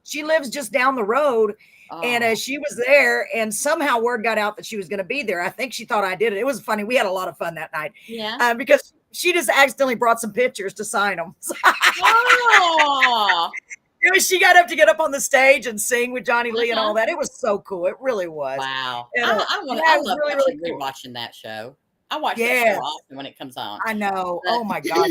she lives just down the road. Oh. And she was there and somehow word got out that she was going to be there. I think she thought I did it. It was funny. We had a lot of fun that night. Yeah. Because she just accidentally brought some pictures to sign them. Oh. She got up to get up on the stage and sing with Johnny Lee and all that. It was so cool. It really was. Wow. And, I love really cool. Watching that show. I watch that show often when it comes on. I know. Oh my gosh.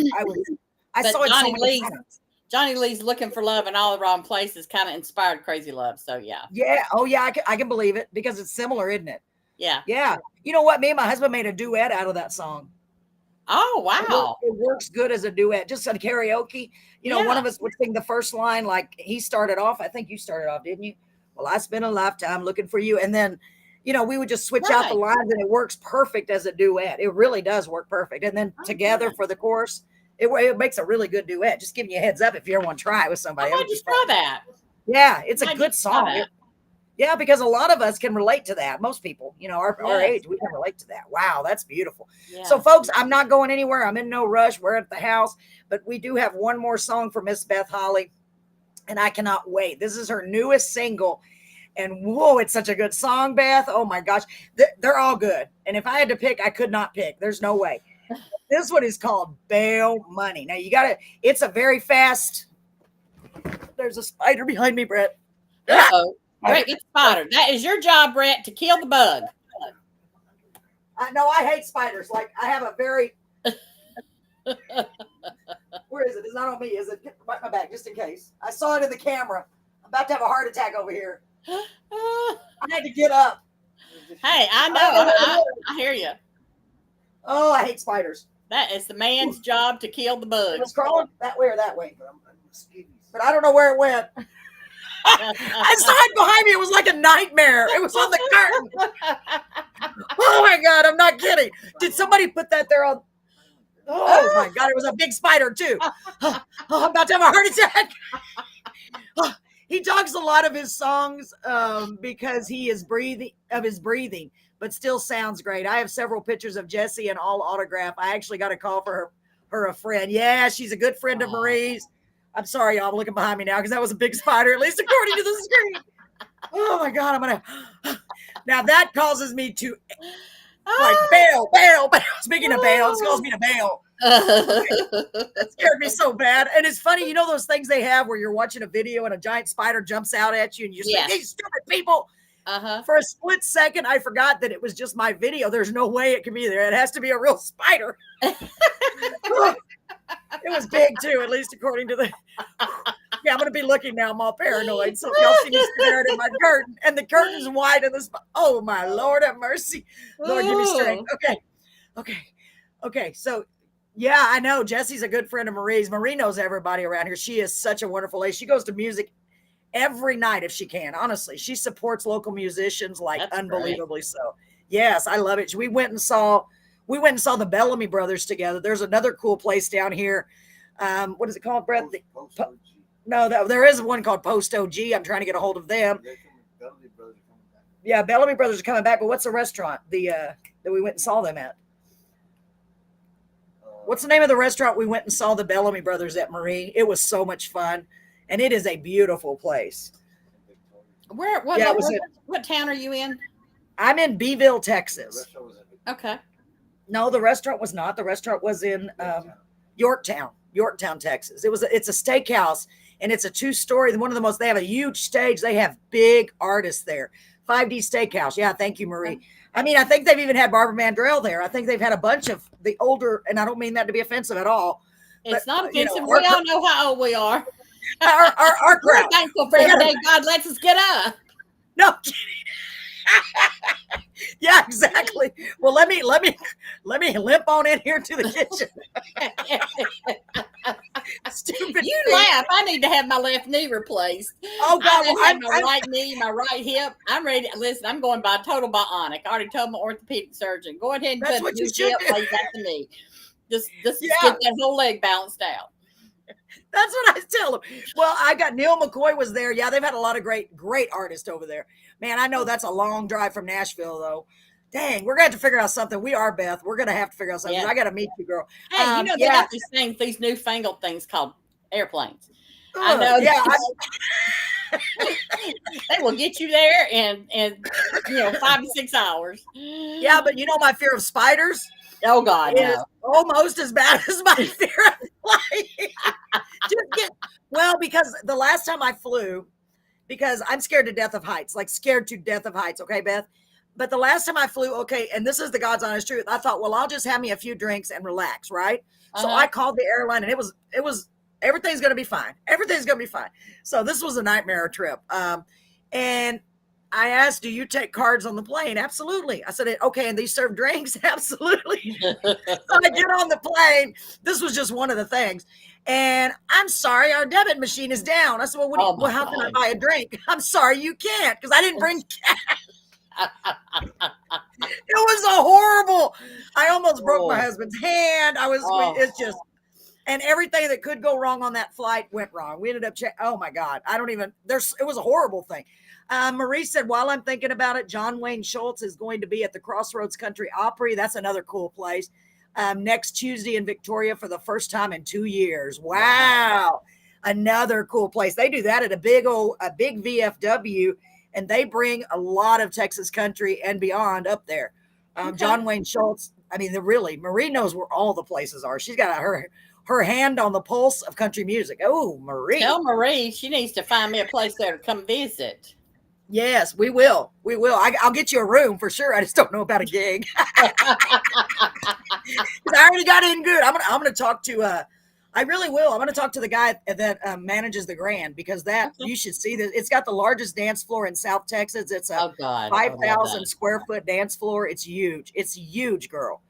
I saw it so many times. Johnny Lee's Looking for Love in All the Wrong Places kind of inspired Crazy Love. So yeah. Yeah. Oh yeah. I can believe it because it's similar, isn't it? Yeah. Yeah. You know what? Me and my husband made a duet out of that song. Oh, wow. It works good as a duet, just on karaoke. One of us would sing the first line like he started off. I think you started off, didn't you? Well, I spent a lifetime looking for you. And then, we would just switch out the lines and it works perfect as a duet. It really does work perfect. And then together for the chorus, it makes a really good duet. Just giving you a heads up if you ever want to try it with somebody. I might just try that. Yeah, it's a good song. Yeah, because a lot of us can relate to that. Most people, our Yes. age, we can relate to that. Wow, that's beautiful. Yeah. So, folks, I'm not going anywhere. I'm in no rush. We're at the house, but we do have one more song for Miss Beth Holli, and I cannot wait. This is her newest single, and whoa, it's such a good song, Beth. Oh my gosh, they're all good. And if I had to pick, I could not pick. There's no way. This one is called Bail Money. Now, it's a very fast. There's a spider behind me, Brett. Uh-oh. Brett, get the spider. That is your job, Brett, to kill the bug. No, I hate spiders. Like, I have a very. Where is it? It's not on me, is it? Get right my back, just in case. I saw it in the camera. I'm about to have a heart attack over here. I had to get up. Hey, I know. I hear you. Oh, I hate spiders. That is the man's job to kill the It bugs. was crawling that way or that way. But I don't know where it went. I saw it behind me. It was like a nightmare. It was on the curtain. Oh my God, I'm not kidding. Did somebody put that there on? Oh my God, it was a big spider too. Oh, I'm about to have a heart attack. He talks a lot of his songs because he is breathing, but still sounds great. I have several pictures of Jessie and all autograph. I actually got a call for her a friend. Yeah, she's a good friend of Marie's. I'm sorry, y'all. I'm looking behind me now because that was a big spider, at least according to the screen. Oh my God, I'm gonna. Now that causes me to like bail. Speaking of bail, it calls me to bail. That scared me so bad. And it's funny, those things they have where you're watching a video and a giant spider jumps out at you and you say, "These stupid people." For a split second, I forgot that it was just my video. There's no way it can be there. It has to be a real spider. It was big too, at least according to the. Yeah, I'm gonna be looking now. I'm all paranoid. So if y'all see me staring at my curtain, and the curtain's wide, and oh my Lord, have mercy, Lord, give me strength. Okay. So yeah, I know Jessie's a good friend of Marie's. Marie knows everybody around here. She is such a wonderful lady. She goes to music every night if she can. Honestly, she supports local musicians like That's unbelievably great. So. Yes, I love it. We went and saw the Bellamy brothers together. There's another cool place down here. What is it called, Brett? No, there is one called Post OG. I'm trying to get a hold of them. Yeah, Bellamy brothers are coming back. But what's the restaurant that we went and saw them at? What's the name of the restaurant we went and saw the Bellamy brothers at, Marie? It was so much fun, and it is a beautiful place. What town are you in? I'm in Beeville, Texas. Okay. No, the restaurant was not. The restaurant was in Yorktown, Texas. It's a steakhouse, and it's a 2-story. One of the most. They have a huge stage. They have big artists there. 5D Steakhouse. Yeah, thank you, Marie. I mean, I think they've even had Barbara Mandrell there. I think they've had a bunch of the older, and I don't mean that to be offensive at all. It's not offensive. We all know how old we are. Our We're thankful for every day God lets us get up. No. Yeah, exactly. Well, let me limp on in here to the kitchen. Stupid. You laugh. I need to have my left knee replaced. Oh God, I have my right knee, my right hip. I'm ready. Listen, I'm going by total bionic. I already told my orthopedic surgeon. Go ahead and That's put what a you new should hip, do. lay back to me. Just get that whole leg balanced out. That's what I tell them. Well, I got Neil McCoy was there. Yeah, they've had a lot of great artists over there. Man, I know that's a long drive from Nashville, though. Dang, we're going to have to figure out something. We are, Beth. We're going to have to figure out something. Yeah. I got to meet you, girl. Hey, they got these newfangled things called airplanes. I know. Yeah. They will get you there in 5 to 6 hours. Yeah, but my fear of spiders. Oh God, is almost as bad as my fear of flying. Because the last time I flew, because I'm scared to death of heights, okay, Beth? But the last time I flew, okay, and this is the God's honest truth, I thought, well, I'll just have me a few drinks and relax, right? So I called the airline, and it was everything's going to be fine. Everything's going to be fine. So this was a nightmare trip. And I asked, do you take cards on the plane? Absolutely. I said, okay, and these serve drinks? Absolutely. So I get on the plane. This was just one of the things. And I'm sorry, our debit machine is down. I said, well, how can I buy a drink? I'm sorry, you can't, because I didn't bring cash. It was a horrible. I almost broke my husband's hand. It's just, and everything that could go wrong on that flight went wrong. We ended up oh my God, it was a horrible thing. Marie said, while I'm thinking about it, John Wayne Schultz is going to be at the Crossroads Country Opry. That's another cool place. Next Tuesday in Victoria for the first time in 2 years. Wow. Another cool place. They do that at a big VFW, and they bring a lot of Texas country and beyond up there. John Wayne Schultz, I mean, Marie knows where all the places are. She's got her hand on the pulse of country music. Oh, Marie. Tell Marie she needs to find me a place there to come visit. Yes, we will. We will. I'll get you a room for sure. I just don't know about a gig. I already got in good. I'm gonna talk to I really will. I'm gonna talk to the guy that manages the Grand, because you should see this. It's got the largest dance floor in South Texas. It's a 5,000 square foot dance floor. It's huge. It's huge, girl.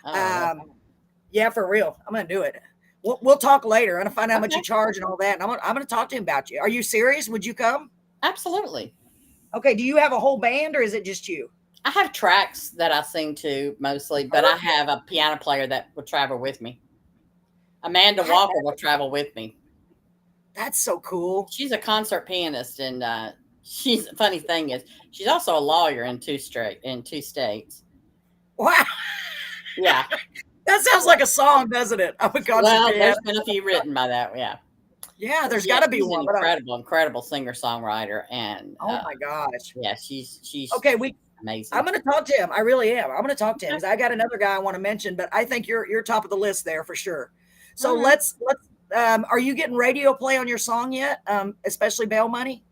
Yeah, for real. I'm gonna do it. We'll talk later. I'm gonna find out how much you charge and all that. And I'm gonna talk to him about you. Are you serious? Would you come? Absolutely. Okay. Do you have a whole band, or is it just you? I have tracks that I sing to mostly, but I have a piano player that will travel with me. Amanda Walker will travel with me. That's so cool. She's a concert pianist, and funny thing is, she's also a lawyer in two states. Wow. Yeah. That sounds like a song, doesn't it? There's been a few written by that. Yeah. Yeah, there's got to be one. Incredible singer-songwriter, and oh my gosh. Yeah, she's okay. Amazing. I'm going to talk to him. I really am. I'm going to talk to him, because I got another guy I want to mention, but I think you're top of the list there for sure. So let's are you getting radio play on your song yet? Especially Bail Money?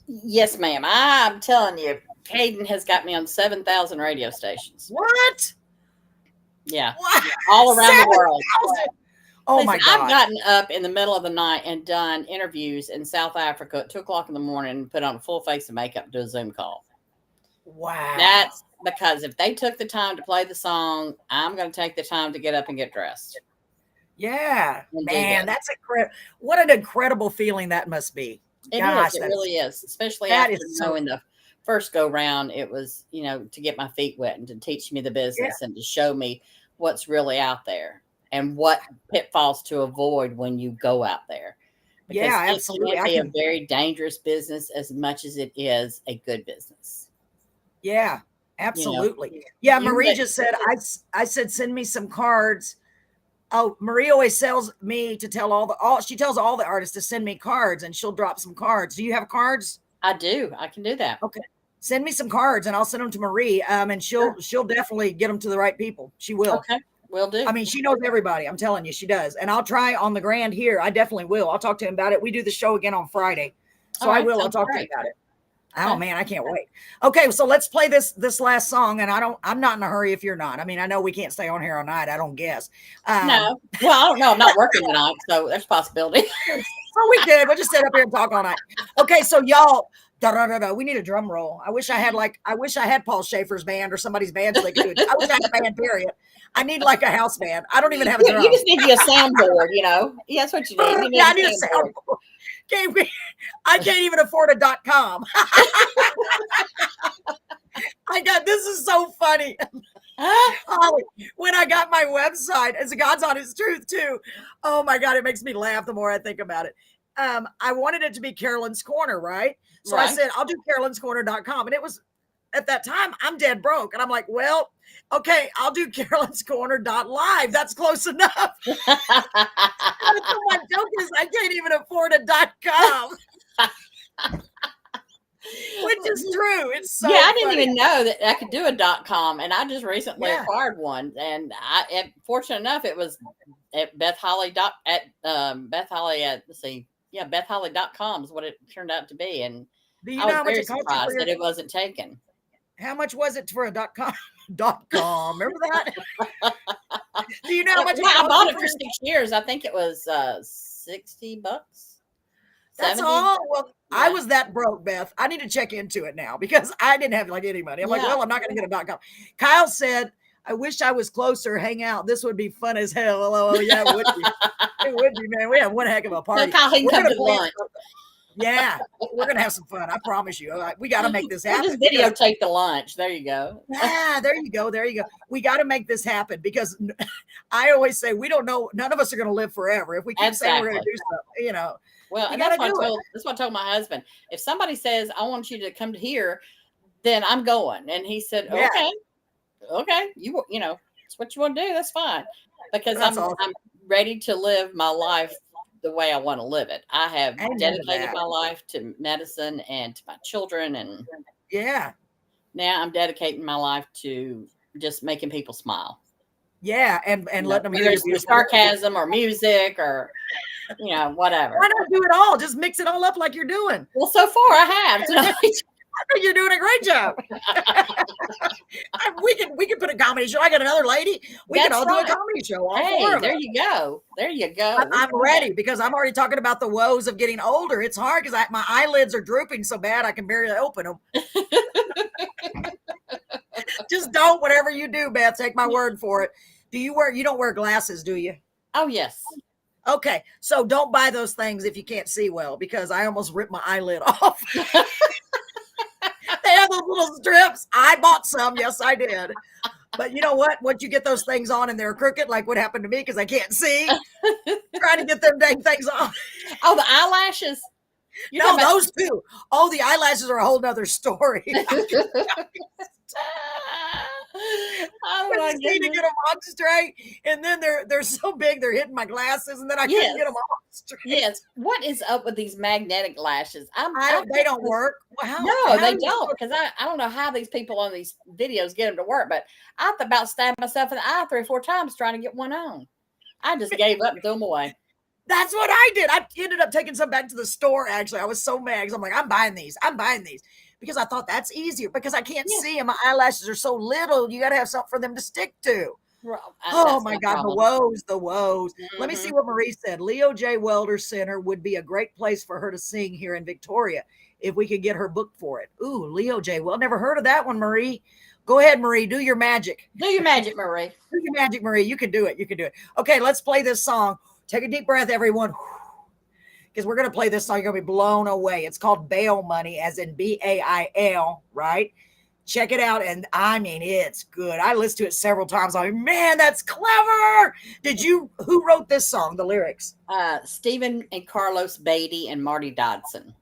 Yes, ma'am. I'm telling you, Caden has got me on 7,000 radio stations. What? Yeah. What? All around 7, the world. Oh my God. I've gotten up in the middle of the night and done interviews in South Africa at 2:00 in the morning and put on a full face of makeup to do a Zoom call. Wow. That's because if they took the time to play the song, I'm going to take the time to get up and get dressed. Yeah, man, that's incredible. What an incredible feeling that must be. It really is, especially after knowing the first go round. It was, to get my feet wet and to teach me the business and to show me what's really out there and what pitfalls to avoid when you go out there. Because absolutely. It can be a very dangerous business as much as it is a good business. Yeah, absolutely. Marie just said, I said, send me some cards. Oh, Marie always tells me to she tells all the artists to send me cards, and she'll drop some cards. Do you have cards? I do. I can do that. Okay. Send me some cards and I'll send them to Marie. And she'll definitely get them to the right people. She will. Okay. Will do. I mean, she knows everybody. I'm telling you, she does. And I'll try on the Grand here. I definitely will. I'll talk to him about it. We do the show again on Friday. So I will. I'll talk to him about it. Oh man, I can't wait. Okay, so let's play this last song, and I'm not in a hurry if you're not. I mean, I know we can't stay on here all night. I don't guess. No, well, I don't know. I'm not working tonight, so there's a possibility. Oh, we could. We'll just sit up here and talk all night. Okay, so y'all, we need a drum roll. I wish I had Paul Schaefer's band or somebody's band so they could do it. I wish I had a band. Period. I need like a house band. I don't even have a drum. You just need a soundboard. Yeah, that's what you need. I need a soundboard. I can't even afford a .com. This is so funny. Holly, when I got my website, it's God's honest truth too. Oh my God, it makes me laugh the more I think about it. I wanted it to be Carolyn's Corner, right? So I said, I'll do carolinscorner.com. And it was, at that time, I'm dead broke. And I'm like, well, okay, I'll do carolinscorner.live. That's close enough. My joke is I can't even afford a .com. Which is true. It's so I didn't even know that I could do a .com, and I just recently acquired one. And fortunate enough, it was at Beth Holli BethHolli.com is what it turned out to be. And I was very surprised that it wasn't taken. How much was it for a .com? Remember that? Do you know how much? I bought it for 6 years. I think it was $60. That's all. Well, I was that broke, Beth. I need to check into it now because I didn't have like any money. I'm like, well, I'm not going to get a .com. Kyle said, I wish I was closer. Hang out. This would be fun as hell. Oh, yeah, it would be. It would be, man. We have one heck of a party. So Kyle, he can come to lunch. Yeah, we're gonna have some fun. I promise you. We got to make this We'll happen. just videotape the lunch. There you go. Yeah, there you go. There you go. We got to make this happen because I always say we don't know. None of us are going to live forever. If we keep saying we're going to do something, you know. Well, and that's what I told my husband. If somebody says, I want you to come to here, then I'm going. And he said, okay, you know, it's what you want to do. That's fine. Because I'm ready to live my life the way I want to live it. I have dedicated my life to medicine and to my children. And now I'm dedicating my life to just making people smile. Yeah. And letting them hear your sarcasm or music or, you know, whatever. Why not do it all? Just mix it all up like you're doing. Well, so far I have tonight. You're doing a great job. we can put a comedy show. I got another lady. We can all do a comedy show. There you go. There you go. I'm ready because I'm already talking about the woes of getting older. It's hard because my eyelids are drooping so bad I can barely open them. Just don't. Whatever you do, Beth, take my word for it. You don't wear glasses, do you? Oh, yes. Okay. So don't buy those things if you can't see well because I almost ripped my eyelid off. They have those little strips. I bought some. Yes, I did. But you know what? Once you get those things on and they're crooked, like what happened to me because I can't see, trying to get them dang things on. Oh, the eyelashes. Those two. Oh, the eyelashes are a whole nother story. I need to get them on straight, and then they're so big they're hitting my glasses, and then I can't get them on straight. Yes, what is up with these magnetic lashes? They don't work. Well, no, they don't, because I don't know how these people on these videos get them to work. But I about stabbed myself in the eye 3 or 4 times trying to get one on. I just gave up and threw them away. That's what I did. I ended up taking some back to the store. Actually, I was so mad because I'm like, I'm buying these. Because I thought that's easier because I can't see and my eyelashes are so little. You got to have something for them to stick to. Oh my God, the woes. Mm-hmm. Let me see what Marie said. Leo J. Welder Center would be a great place for her to sing here in Victoria if we could get her booked for it. Ooh, Leo J. Well, never heard of that one, Marie. Go ahead, Marie. Do your magic. Do your magic, Marie. Do your magic, Marie. You can do it. Okay, let's play this song. Take a deep breath, everyone. Because we're going to play this song. You're going to be blown away. It's called Bail Money, as in B-A-I-L, right? Check it out. And I mean, it's good. I listened to it several times. I'm like, man, that's clever. Who wrote this song, the lyrics? Stephen and Carlos Beatty and Marty Dodson.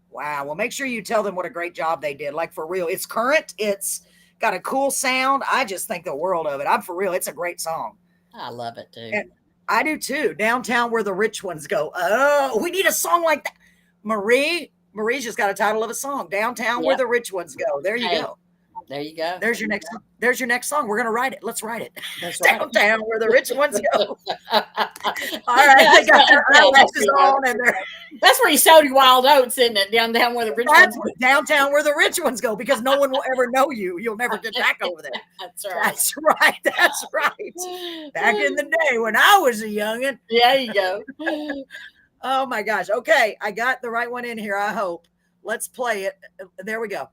Wow. Well, make sure you tell them what a great job they did. Like, for real. It's current. It's got a cool sound. I just think the world of it. I'm for real. It's a great song. I love it, too. And I do too. Downtown Where the Rich Ones Go. Oh, we need a song like that. Marie's just got a title of a song. Downtown Where the Rich Ones Go. There you go. There you go. There's your next song. We're gonna write it. Let's write it. That's right. Downtown Where the Rich Ones Go. All right, they got their eyelashes on, and that's where you sowed your wild oats, isn't it? Downtown Where the Rich Ones Go. Downtown Where the Rich Ones Go, because no one will ever know you. You'll never get back over there. That's right. That's right. Back in the day when I was a youngin'. There you go. Oh my gosh. Okay, I got the right one in here. I hope. Let's play it. There we go.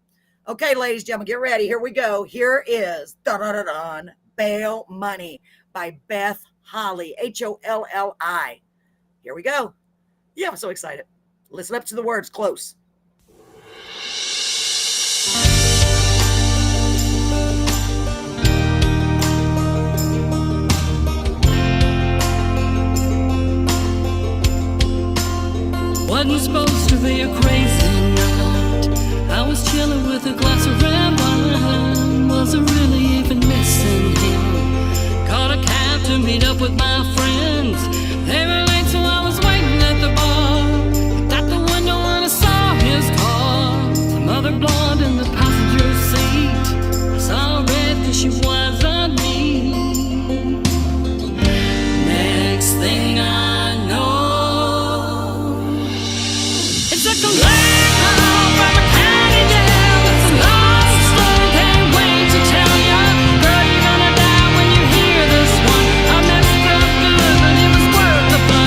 Okay, ladies and gentlemen, get ready. Here we go. Here is Bail Money by Beth Holli, Holli. Here we go. Yeah, I'm so excited. Listen up to the words close. Wasn't supposed to be a crazy night. I was chilling with a glass of red wine. Wasn't really even missing him. Caught a cab to meet up with my friends. They were late, so I was waiting at the bar. Looked out the window and I saw his car. Some other blonde in the passenger seat. I saw red 'cause she wasn't me. Next thing I know, it's a collapse. Girl, you're gonna die when you hear this one. I messed up good, but it was worth the fun.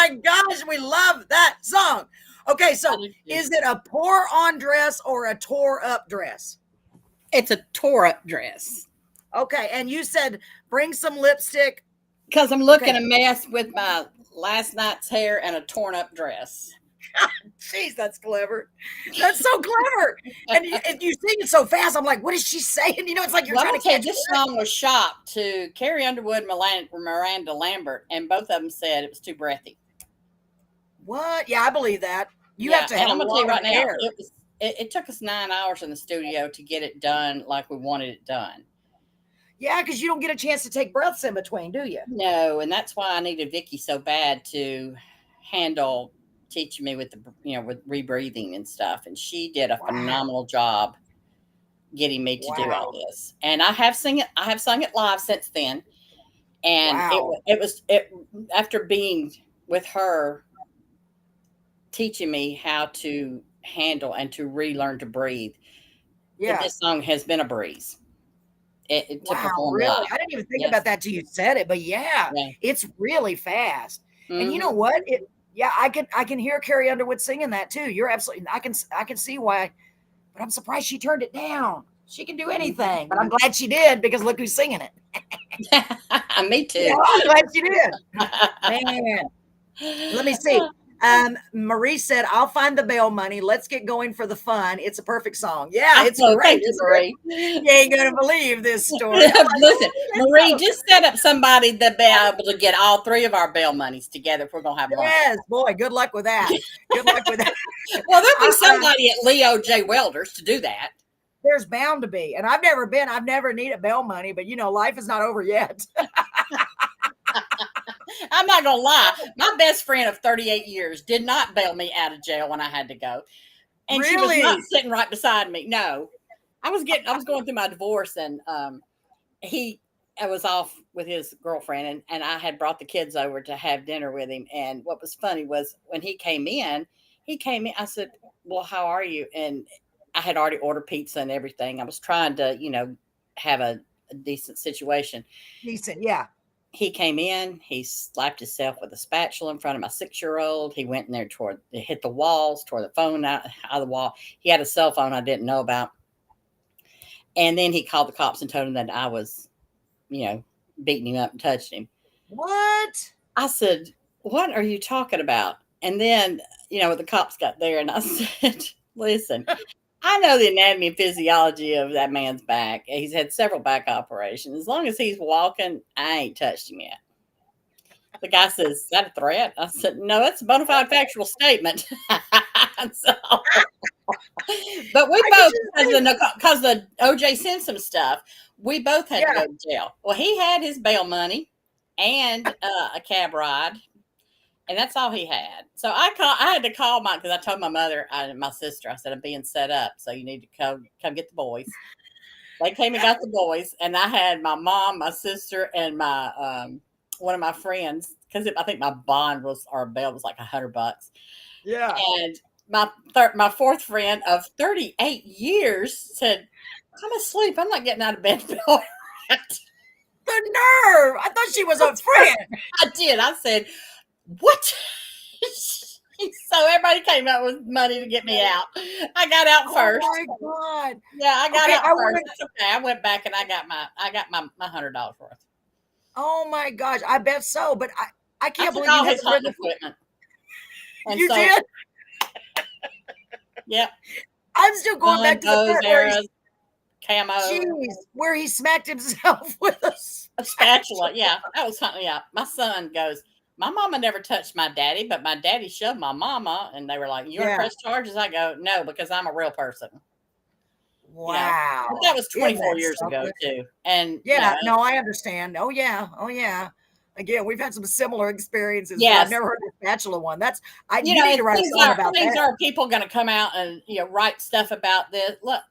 my gosh, we love that song. Okay, so is it a pour on dress or a tore up dress? It's a tore up dress. Okay, and you said bring some lipstick. Because I'm looking a mess with my last night's hair and a torn up dress. Jeez, that's clever. That's so clever. And you sing it so fast, I'm like, what is she saying? You know, it's like you're trying to catch this song was shot to Carrie Underwood and Miranda Lambert, and both of them said it was too breathy. What? Yeah, I believe that. You have to have I'm a gonna lot tell you of right hair. now, it took us 9 hours in the studio to get it done like we wanted it done. Yeah, because you don't get a chance to take breaths in between, do you? No, and that's why I needed Vicky so bad to handle teaching me with with rebreathing and stuff. And she did a phenomenal job getting me to do all this. And I have sung it live since then. And it was after being with her, teaching me how to handle and to relearn to breathe. Yeah, this song has been a breeze. To perform really? live. I didn't even think about that till you said it, but it's really fast. Mm-hmm. And you know what? I can hear Carrie Underwood singing that too. You're absolutely. I can see why, but I'm surprised she turned it down. She can do anything, but I'm glad she did because look who's singing it. Me too. Yeah, I'm glad she did. Man, let me see. Marie said, "I'll find the bail money. Let's get going for the fun. It's a perfect song." Yeah, it's great. Thank you, Marie. You ain't gonna believe this story. Listen, Marie, just set up somebody that be able to get all three of our bail monies together if we're gonna have one. Yes, boy, good luck with that. Good luck with that. Well, there'll be somebody at Leo J. Welders to do that. There's bound to be, and I've never needed bail money, but life is not over yet. I'm not gonna lie. My best friend of 38 years did not bail me out of jail when I had to go, and she was not sitting right beside me. No, I was going through my divorce, and I was off with his girlfriend, and I had brought the kids over to have dinner with him. And what was funny was when he came in. I said, "Well, how are you?" And I had already ordered pizza and everything. I was trying to, have a decent situation. Decent, yeah. He came in, he slapped himself with a spatula in front of my 6-year-old. He went in there hit the walls, tore the phone out of the wall. He had a cell phone I didn't know about. And then he called the cops and told them that I was, beating him up and touched him. What? I said, "What are you talking about?" And then, the cops got there and I said, "Listen, I know the anatomy and physiology of that man's back. He's had several back operations. As long as he's walking, I ain't touched him yet." The guy says, "Is that a threat?" I said, "No, it's a bona fide factual statement." But we both, because the O.J. Simpson stuff, we both had to go to jail. Well, he had his bail money and a cab ride. And that's all he had. So I had to call because I told my mother and my sister, I said, "I'm being set up. So you need to come get the boys." They came and got the boys. And I had my mom, my sister, and my one of my friends, because I think my bond or bail was like $100. Yeah. And my fourth friend of 38 years said, "I'm asleep. I'm not getting out of bed." The nerve. I thought she was a friend. I did. I said, "What?" So everybody came up with money to get me out. I got out first. Oh my God. Yeah, I got out first. That's okay. I went back and I got my $100 worth. Oh my gosh, I bet so. But I can't believe all you had his hunting equipment. And you did? Yep. I'm still going back to the part where camo. Where he smacked himself with a spatula. Yeah, that was something. Yeah, my son goes, "My mama never touched my daddy, but my daddy shoved my mama." And they were like, "You want to press charges?" I go, "No, because I'm a real person." Wow. But that was 24 years ago too. And no, I understand. Oh yeah. Again, we've had some similar experiences. Yes. I've never heard the spatula one. You need to write a song about that. Are people going to come out and write stuff about this? Let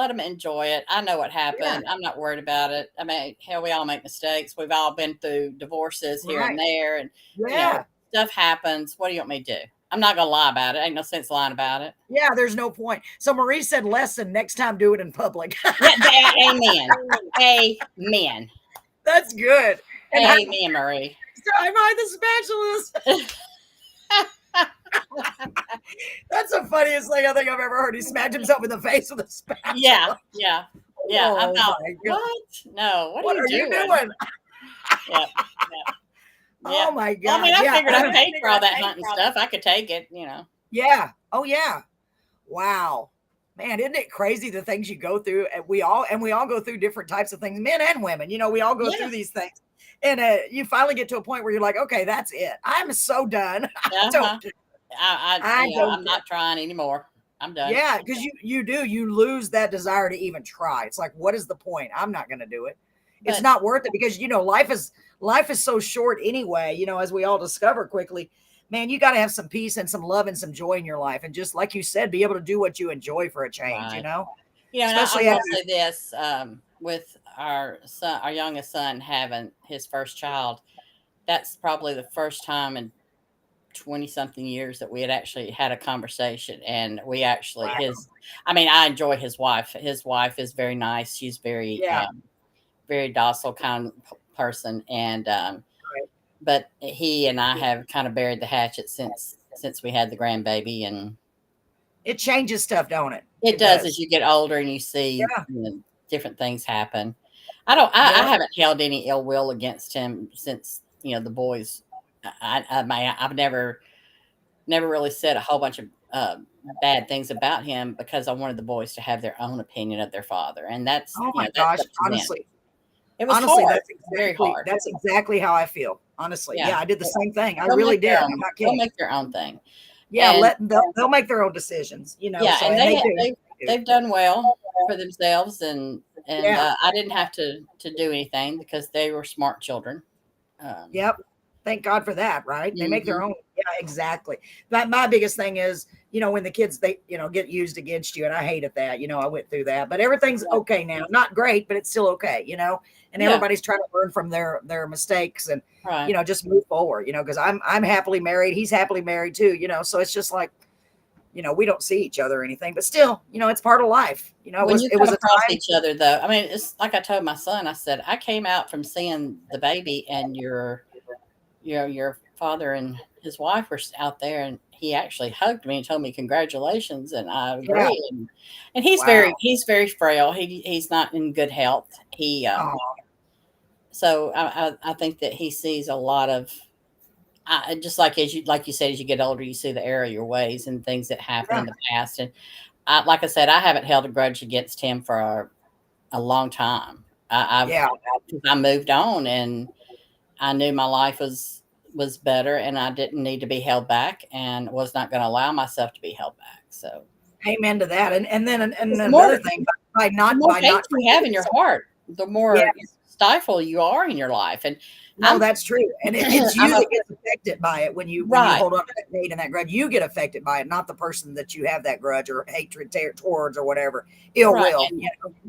them enjoy it. I know what happened. I'm not worried about it. I mean, hell, we all make mistakes. We've all been through divorces here and there, and stuff happens. What do you want me to do? I'm not going to lie about it. Ain't no sense lying about it. Yeah, there's no point. So Marie said, "Lesson next time, do it in public." Amen. Amen. That's good. Amen, Marie. So I buy the spatulas. That's the funniest thing I think I've ever heard. He smacked himself in the face with a spatula. Yeah, yeah, yeah. I Oh thought, my God. what? No, what What are are you you doing? doing? Yeah, yeah. Oh my Well, I God. mean, I Yeah. figured I paid for all that hunting stuff. I could take it, Yeah. Oh yeah. Wow. Man, isn't it crazy the things you go through? And we all go through different types of things, men and women. We all go through these things. And you finally get to a point where you're like, okay, that's it. I'm so done. Uh-huh. I'm don't not trying anymore. I'm done. Yeah, because you lose that desire to even try. It's like, what is the point? I'm not going to do it. It's But- not worth it because life is so short anyway. As we all discover quickly, man, you got to have some peace and some love and some joy in your life, and just like you said, be able to do what you enjoy for a change. Right. Especially and I will say this: with our son, our youngest son having his first child, that's probably the first time in 20-something years that we had actually had a conversation. And we actually, I enjoy his wife. His wife is very nice. She's very, very docile kind of person. And, but he and I have kind of buried the hatchet since we had the grandbaby. And it changes stuff, don't it? It does as you get older and you see different things happen. I haven't held any ill will against him since, the boys. I've never really said a whole bunch of bad things about him because I wanted the boys to have their own opinion of their father, and that's gosh, honestly, it was hard. Very hard. That's exactly how I feel. Honestly, I did the same thing. I They'll really did. I'm not kidding. They'll make their own thing. Yeah, they'll make their own decisions. Yeah, so, and they've done well for themselves, and I didn't have to do anything because they were smart children. Yep. Thank God for that, right? They make their own. Yeah, exactly. But my biggest thing is, when the kids, they, get used against you. And I hated that, I went through that, but everything's okay now. Not great, but it's still okay, and everybody's trying to learn from their mistakes and, just move forward, because I'm happily married. He's happily married too, so it's just like, we don't see each other or anything, but still, it's part of life. When it was across each other though. I mean, it's like I told my son, I said, I came out from seeing the baby and your father and his wife were out there, and he actually hugged me and told me congratulations, and I agree. And he's very frail. He's not in good health. So I think that he sees a lot of just like you said, as you get older, you see the error of your ways and things that happened in the past. And like I said, I haven't held a grudge against him for a long time. I moved on, and I knew my life was better, and I didn't need to be held back, and was not going to allow myself to be held back. So, amen to that. And then another thing, by not you have in your heart, the more stifled you are in your life. And that's true. And it's you that gets affected by it when you hold on to that hate and that grudge. You get affected by it, not the person that you have that grudge or hatred towards or whatever, ill will.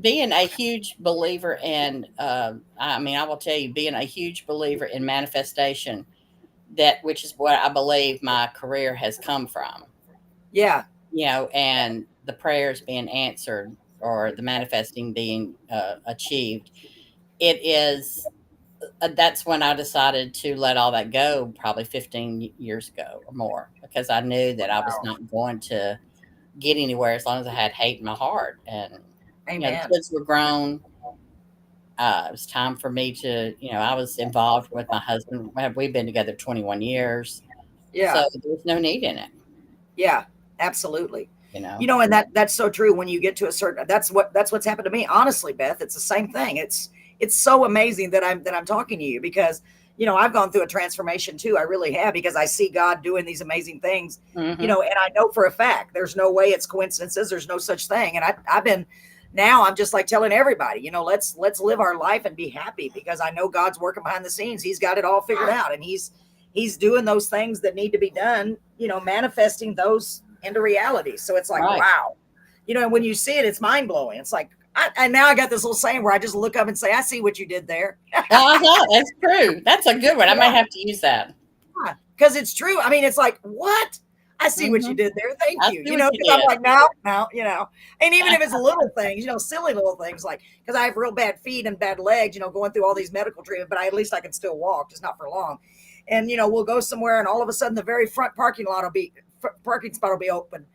Being a huge believer in, I will tell you, being a huge believer in manifestation, which is what I believe my career has come from. Yeah. And the prayers being answered or the manifesting being achieved. It is, that's when I decided to let all that go, probably 15 years ago or more, because I knew that I was not going to get anywhere as long as I had hate in my heart. And the kids were grown. It was time for me to, I was involved with my husband. We've been together 21 years. Yeah. So there's no need in it. Yeah, absolutely. And that's so true. When you get to a certain, that's what's happened to me. Honestly, Beth, it's the same thing. It's so amazing that I'm talking to you because, I've gone through a transformation too. I really have, because I see God doing these amazing things, and I know for a fact, there's no way it's coincidences. There's no such thing. And now I'm just like telling everybody, let's live our life and be happy, because I know God's working behind the scenes. He's got it all figured out, and he's doing those things that need to be done, manifesting those into reality. So it's like, wow, and when you see it, it's mind blowing. It's like, and now I got this little saying where I just look up and say, I see what you did there. That's true. That's a good one. I might have to use that. Because it's true. I mean, it's like, what? I see what you did there. Thank you. Because I'm like, no. And even if it's little things, silly little things, like, because I have real bad feet and bad legs, going through all these medical treatment, but at least I can still walk, just not for long. and we'll go somewhere, and all of a sudden the very front parking spot will be open.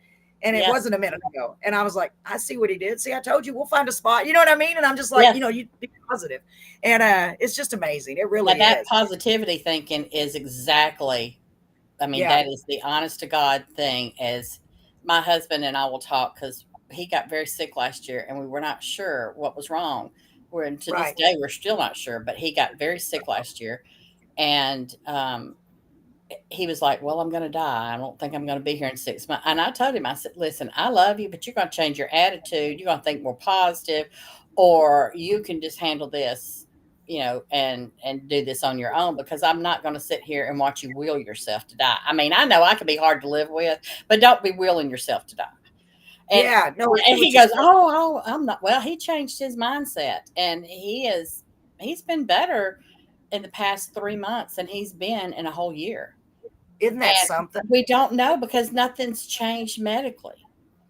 And it wasn't a minute ago. And I was like, I see what he did. See, I told you, we'll find a spot. You know what I mean? And I'm just like, you be positive. And it's just amazing. It really is. That positivity thinking is exactly, that is the honest to God thing. As my husband and I will talk, because he got very sick last year and we were not sure what was wrong. To this day, we're still not sure, but he got very sick last year. And he was like, well, I'm going to die. I don't think I'm going to be here in 6 months. And I told him, I said, listen, I love you, but you're going to change your attitude. You're going to think more positive, or you can just handle this, and do this on your own, because I'm not going to sit here and watch you will yourself to die. I know I can be hard to live with, but don't be willing yourself to die. And, and he goes, oh, I'm not. Well, he changed his mindset, and he's been better in the past 3 months than he's been in a whole year. Isn't that something? We don't know, because nothing's changed medically.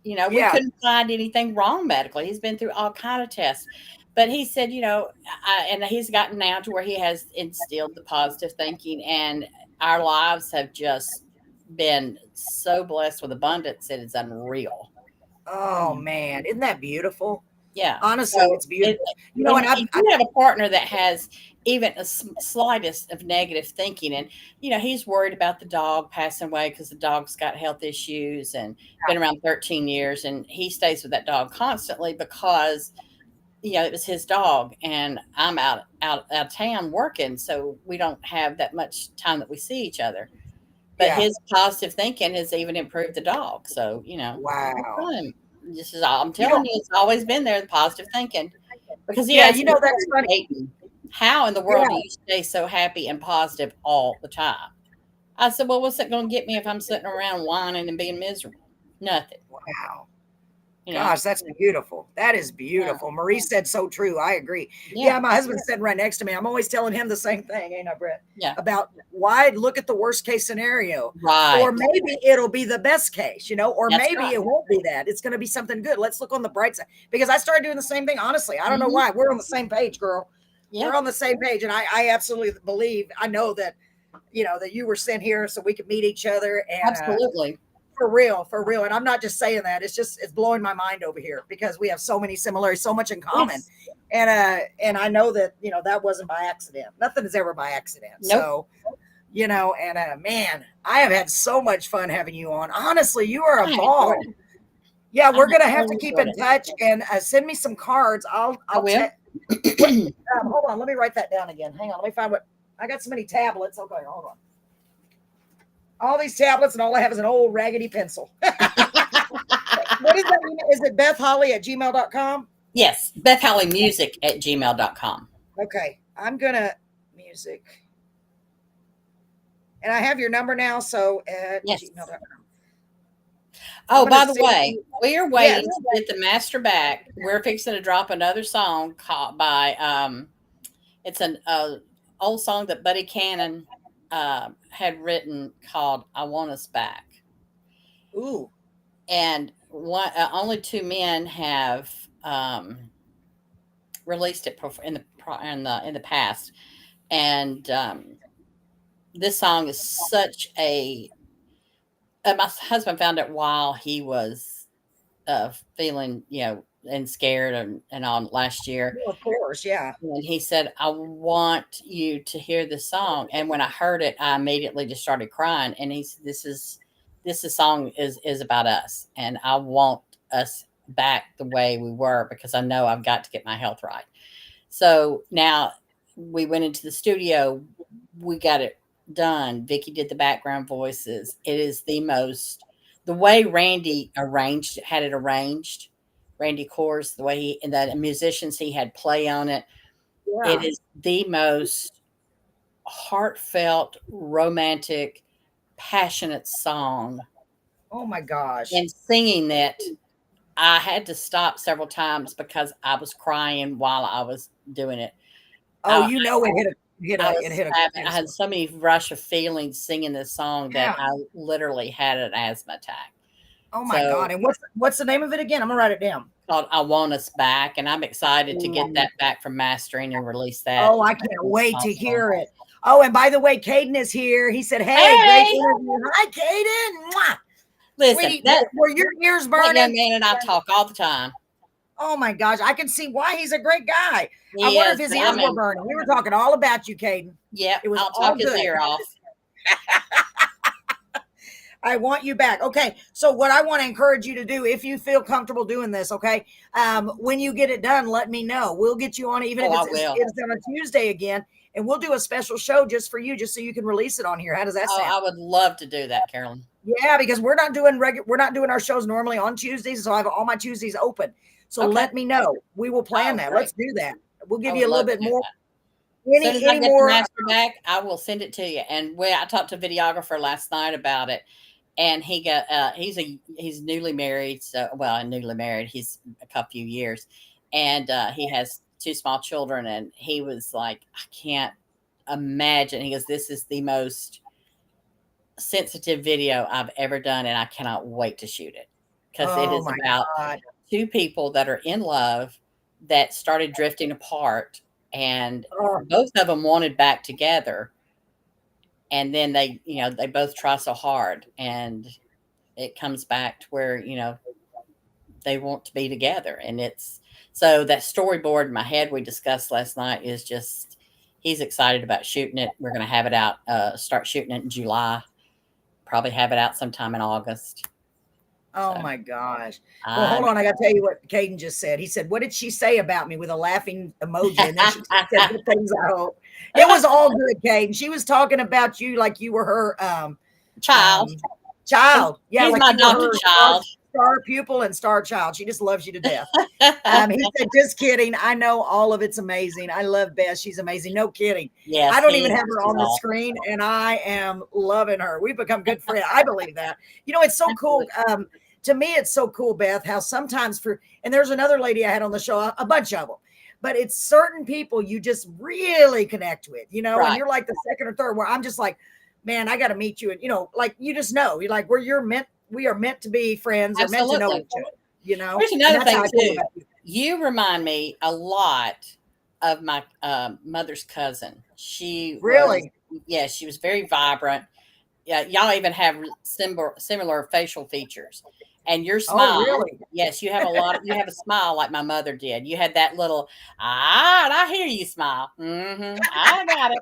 We couldn't find anything wrong medically. He's been through all kind of tests, but he said, and he's gotten now to where he has instilled the positive thinking, and our lives have just been so blessed with abundance that it's unreal. Oh man, isn't that beautiful? Yeah, honestly, it's beautiful. And I have a partner that has even a slightest of negative thinking, and he's worried about the dog passing away because the dog's got health issues and been around 13 years, and he stays with that dog constantly because it was his dog, and I'm out of town working, so we don't have that much time that we see each other. But his positive thinking has even improved the dog. So wow. This is all I'm telling you. It's always been there, the positive thinking. Because that's funny. How in the world do you stay so happy and positive all the time? I said, well, what's it going to get me if I'm sitting around whining and being miserable? Nothing. Wow. Gosh, that's beautiful. That is beautiful. Yeah. Marie said so true. I agree. Yeah, my husband's sitting right next to me. I'm always telling him the same thing, ain't I, Brett? Yeah. About why look at the worst case scenario. Right. Or maybe it'll be the best case, or maybe it won't be that. It's going to be something good. Let's look on the bright side. Because I started doing the same thing, honestly. I don't know why. We're on the same page, girl. Yeah. We're on the same page. And I absolutely I know that, that you were sent here so we could meet each other. And absolutely. For real. And I'm not just saying that. It's blowing my mind over here because we have so many similarities, so much in common. Yes. And I know that, that wasn't by accident. Nothing is ever by accident. Nope. So, man, I have had so much fun having you on. Honestly, you are a ball. Yeah, we're going to have to keep in touch and send me some cards. I'll hold on. Let me write that down again. Hang on. Let me find I got so many tablets. Okay, hold on. All these tablets, and all I have is an old raggedy pencil. What is that? Is it Beth Holli at gmail.com? Yes, Beth Holli Music at gmail.com. Okay, I'm gonna music, and I have your number now. So at gmail.com. Oh, by the way, we are waiting to get the master back. We're fixing to drop another song called by it's an old song that Buddy Cannon had written called "I Want Us Back." Ooh, and only 2 men have released it in the past, and this song is such a. My husband found it while he was feeling, and scared and all last year. Well, of course, yeah. And he said, I want you to hear this song. And when I heard it, I immediately just started crying. And he said, this song is about us. And I want us back the way we were, because I know I've got to get my health right. So now we went into the studio. We got it done. Vicki did the background voices. It is the way Randy had it arranged. Randy Coors, the way the musicians he had play on it. Yeah. It is the most heartfelt, romantic, passionate song. Oh my gosh. And singing it, I had to stop several times because I was crying while I was doing it. Oh, it hit I had so many rush of feelings singing this song that I literally had an asthma attack. Oh my God. And what's the name of it again? I'm gonna write it down. Called "I Want Us Back," and I'm excited to get that back from mastering and release that. Oh, I can't wait to hear it. Oh, and by the way, Caden is here. He said, "Hey, great interview." Hi, Caden. Mwah. Listen, Sweetie, were your ears that young burning? man and I talk all the time. Oh my gosh, I can see why he's a great guy. He I wonder is, if his but ears were burning. We were talking all about you, Caden. Yep, It was I'll all talk his good. ear off. I want you back. Okay. So what I want to encourage you to do, if you feel comfortable doing this, okay, when you get it done, let me know. We'll get you on, even if it's on a Tuesday again, and we'll do a special show just for you, just so you can release it on here. How does that sound? I would love to do that, Carolyn. Yeah, because we're not doing our shows normally on Tuesdays, so I have all my Tuesdays open. So let me know. We will plan that. Great. Let's do that. We'll give you a little bit more. As soon as I get the master back, I will send it to you. And I talked to a videographer last night about it, and he got he's newly married. So newly married. He's a couple years, and he has 2 small children. And he was like, I can't imagine. He goes, this is the most sensitive video I've ever done, and I cannot wait to shoot it, because it is about 2 people that are in love that started drifting apart, and both of them wanted back together, and then they both try so hard, and it comes back to where they want to be together. And it's so that storyboard in my head we discussed last night is just, he's excited about shooting it. We're going to have it out, start shooting it in July, probably have it out sometime in August. Oh my gosh. Well, hold on. I got to tell you what Caden just said. He said, "What did she say about me?" with a laughing emoji. And then she said good things, I hope. It was all good, Caden. She was talking about you like you were her child. Yeah, he's like my adopted child. Star pupil and star child. She just loves you to death. He said, "Just kidding. I know all of it's amazing. I love Beth. She's amazing." No kidding. Yes, I don't even have her on the screen, and I am loving her. We've become good friends. I believe that. It's so cool. To me, it's so cool, Beth, how sometimes and there's another lady I had on the show, a bunch of them, but it's certain people you just really connect with, right. And you're like the second or third, where I'm just like, man, I got to meet you. And, like, you just know, you're like, we are meant to be friends. Absolutely. Or meant to know each other, There's another thing too. You remind me a lot of my mother's cousin. She was very vibrant. Yeah, y'all even have similar facial features. And your smile, yes, you have you have a smile like my mother did. You had that little, I hear you smile. I got it.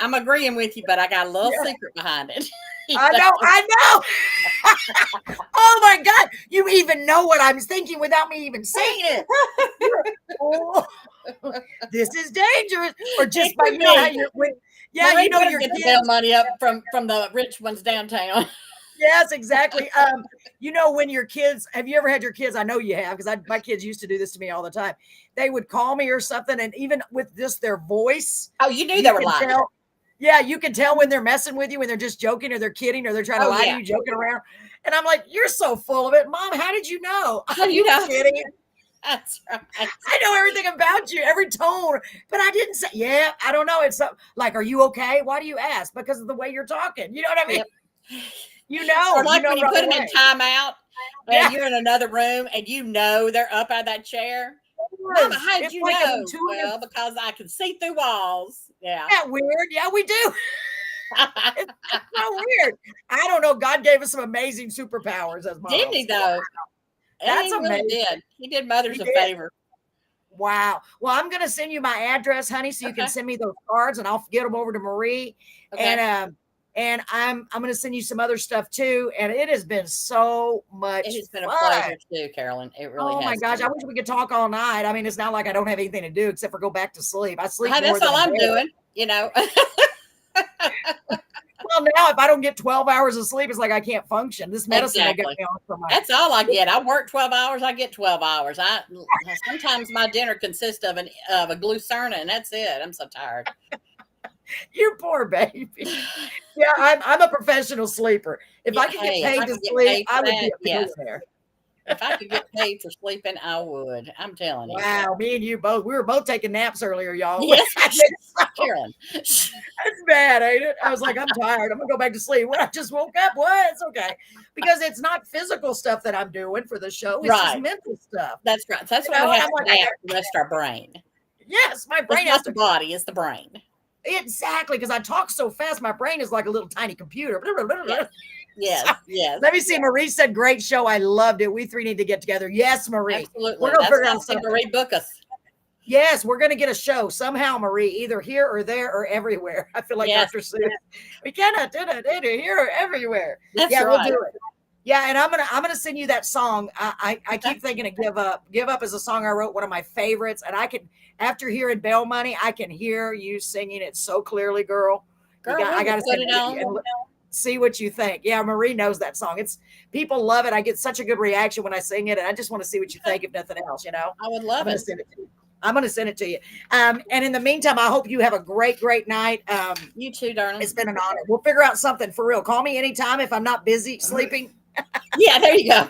I'm agreeing with you, but I got a little secret behind it. I know. Oh my God. You even know what I'm thinking without me even saying it. This is dangerous. Or just by how you're your get the bail money up from the rich ones downtown. Yes, exactly. When your kids, have you ever had your kids? I know you have, because my kids used to do this to me all the time. They would call me or something, and even with just their voice. Oh, you knew they were lying. Yeah, you can tell when they're messing with you, when they're just joking, or they're kidding, or they're trying to lie to you, joking around. And I'm like, you're so full of it. Mom, how did you know? You know. Kidding. That's right. I know everything about you, every tone, but I didn't say, I don't know. It's like, are you okay? Why do you ask? Because of the way you're talking. You know what I mean? Yep. Or like when you put them in timeout and you're in another room and they're up out of that chair. Mama, how did you know? Well, because I can see through walls. Yeah. Isn't that weird? Yeah, we do. It's so weird. I don't know. God gave us some amazing superpowers as moms. Didn't he, though? That's amazing. Really did. He did mothers a favor. Wow. Well, I'm going to send you my address, honey, so you can send me those cards, and I'll get them over to Marie. Okay. And I'm going to send you some other stuff too. And it has been so much fun. It has been a pleasure too, Carolyn. It really has. Oh my gosh. I wish we could talk all night. I mean, it's not like I don't have anything to do except for go back to sleep. I sleep more that's than all I'm doing, Well, now if I don't get 12 hours of sleep, it's like I can't function. This medicine will get me on for That's all I get. I work 12 hours. I get 12 hours. Sometimes my dinner consists of a glucerna, and that's it. I'm so tired. You poor baby. Yeah, I'm a professional sleeper. If I could get paid to sleep, I would be a millionaire. If I could get paid for sleeping, I would. I'm telling you. Wow, me and you both. We were both taking naps earlier, y'all. Yes, Carolyn. That's bad, ain't it? I was like, I'm tired. I'm gonna go back to sleep. When I just woke up, what? It's okay. Because it's not physical stuff that I'm doing for the show. It's just mental stuff. That's right. That's why we have to rest our brain. Yes, my It's brain not has the to. body, it's the brain. Exactly, because I talk so fast, my brain is like a little tiny computer. Yes, yes, So, yes. let me see. Marie said, great show. I loved it. We three need to get together. Yes, Marie. Absolutely. We're going to That's figure why I out said, something. Marie, book us. Yes, we're going to get a show somehow, Marie, either here or there or everywhere. I feel like Yes. Dr. Seuss. We cannot do it here or everywhere. That's Yeah, we'll right. do it. Yeah, and I'm gonna send you that song. I keep thinking of Give Up. Give Up is a song I wrote, one of my favorites, and I can, after hearing Bail Money, I can hear you singing it so clearly, girl. Girl, I got to put it on. and see what you think. Yeah, Marie knows that song. It's people love it. I get such a good reaction when I sing it, and I just want to see what you think, if nothing else. You know, I would love it. Send it to you. I'm going to send it to you. And in the meantime, I hope you have a great, great night. You too, darling. It's been an honor. We'll figure out something for real. Call me anytime if I'm not busy sleeping. Yeah, there you go.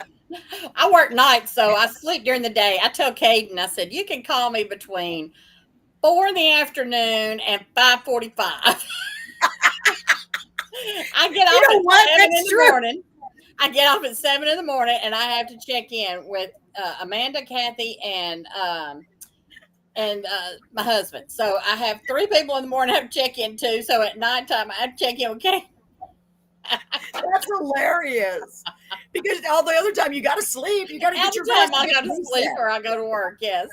I work nights, so I sleep during the day. I tell Caden, I said, you can call me between 4 in the afternoon and 5:45. I get off at 7 in the morning. I get off at 7 in the morning, and I have to check in with Amanda, Kathy, and my husband. So I have 3 people in the morning I have to check in too. So at nighttime, I have to check in with Kate. That's hilarious. Because all the other time you got to sleep. You got to get your rest. I got to sleep or I go to work. Yes,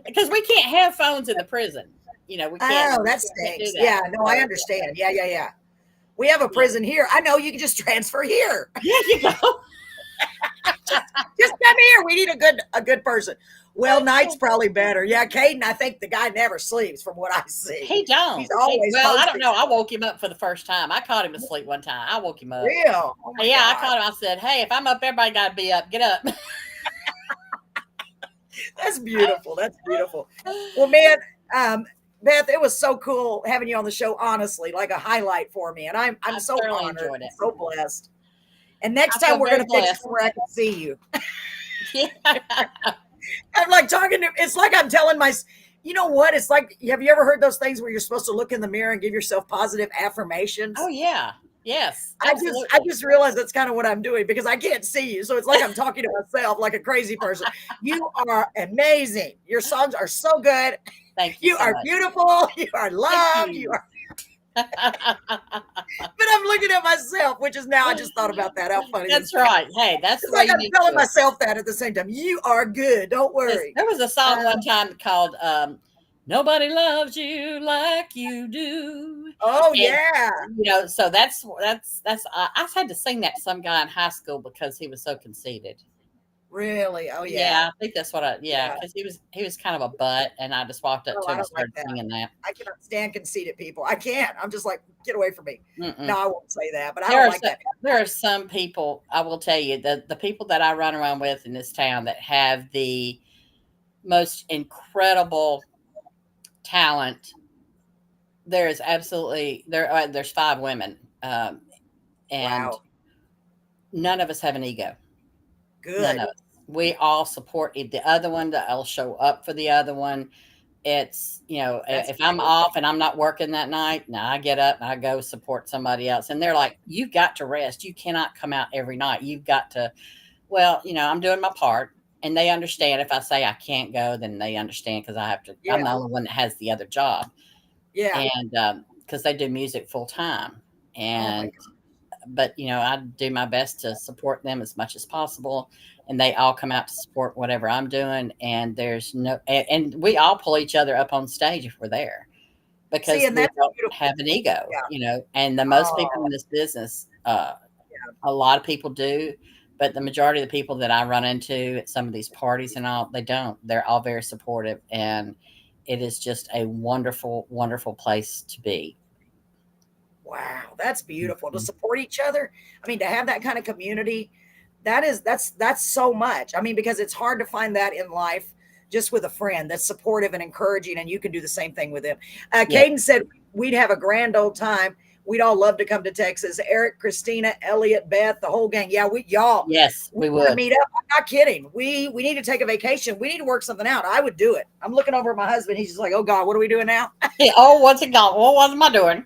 because we can't have phones in the prison. You know, we can't. Oh, that stinks. Yeah, no, I understand. Yeah. We have a prison here. I know, you can just transfer here. Yeah, you go. just come here. We need a good person. Well, night's probably better. Yeah, Caden, I think the guy never sleeps from what I see. He don't. He's always well, I don't know. I woke him up for the first time. I caught him asleep one time. I woke him up. Real? Oh my yeah, God. I caught him. I said, hey, if I'm up, everybody got to be up. Get up. That's beautiful. That's beautiful. Well, man, Beth, it was so cool having you on the show, honestly, like a highlight for me. And I'm so honored, so blessed. And next time we're going to fix it where I can see you. Yeah. I'm like talking to, it's like I'm telling you know what? It's like, have you ever heard those things where you're supposed to look in the mirror and give yourself positive affirmations? Oh, yeah. Yes. I just realized that's kind of what I'm doing because I can't see you. So it's like I'm talking to myself like a crazy person. You are amazing. Your songs are so good. Thank you. You are beautiful. You are loved. You are. But I'm looking at myself, which is now I just thought about that. How funny. That's right. Hey, that's like I'm telling myself that at the same time. You are good. Don't worry. There was a song one time called Nobody Loves You Like You Do. Oh, and, yeah. You know, so that's I had to sing that to some guy in high school because he was so conceited. Really? Oh, yeah. Yeah, I think that's what because he was kind of a butt, and I just walked up to him and started singing that. I cannot stand conceited people. I can't. I'm just like, get away from me. Mm-mm. No, I won't say that, but I don't like that. There are some people, I will tell you, the people that I run around with in this town that have the most incredible talent. There's absolutely there's 5 women, and none of us have an ego. Good. None of us. We all support the other one. I'll show up for the other one. It's, you know, if I'm off and I'm not working that night, now I get up and I go support somebody else. And they're like, you've got to rest. You cannot come out every night. You've got to, well, you know, I'm doing my part. And they understand if I say I can't go, then they understand because I have to. Yeah. I'm the only one that has the other job. Yeah. And because they do music full time. And, but, you know, I do my best to support them as much as possible. And they all come out to support whatever I'm doing. And there's and we all pull each other up on stage if we're there. Because we don't have an ego, you know. And the most people in this business, a lot of people do. But the majority of the people that I run into at some of these parties and all, they don't. They're all very supportive. And it is just a wonderful, wonderful place to be. Wow, that's beautiful. To support each other. I mean, to have that kind of community, that's so much. I mean, because it's hard to find that in life just with a friend that's supportive and encouraging, and you can do the same thing with them. Caden said we'd have a grand old time. We'd all love to come to Texas. Eric, Christina, Elliot, Beth, the whole gang. Yeah, y'all. Yes, we would meet up. I'm not kidding. We need to take a vacation. We need to work something out. I would do it. I'm looking over at my husband. He's just like, oh God, what are we doing now? Oh, what's it called? What am I doing?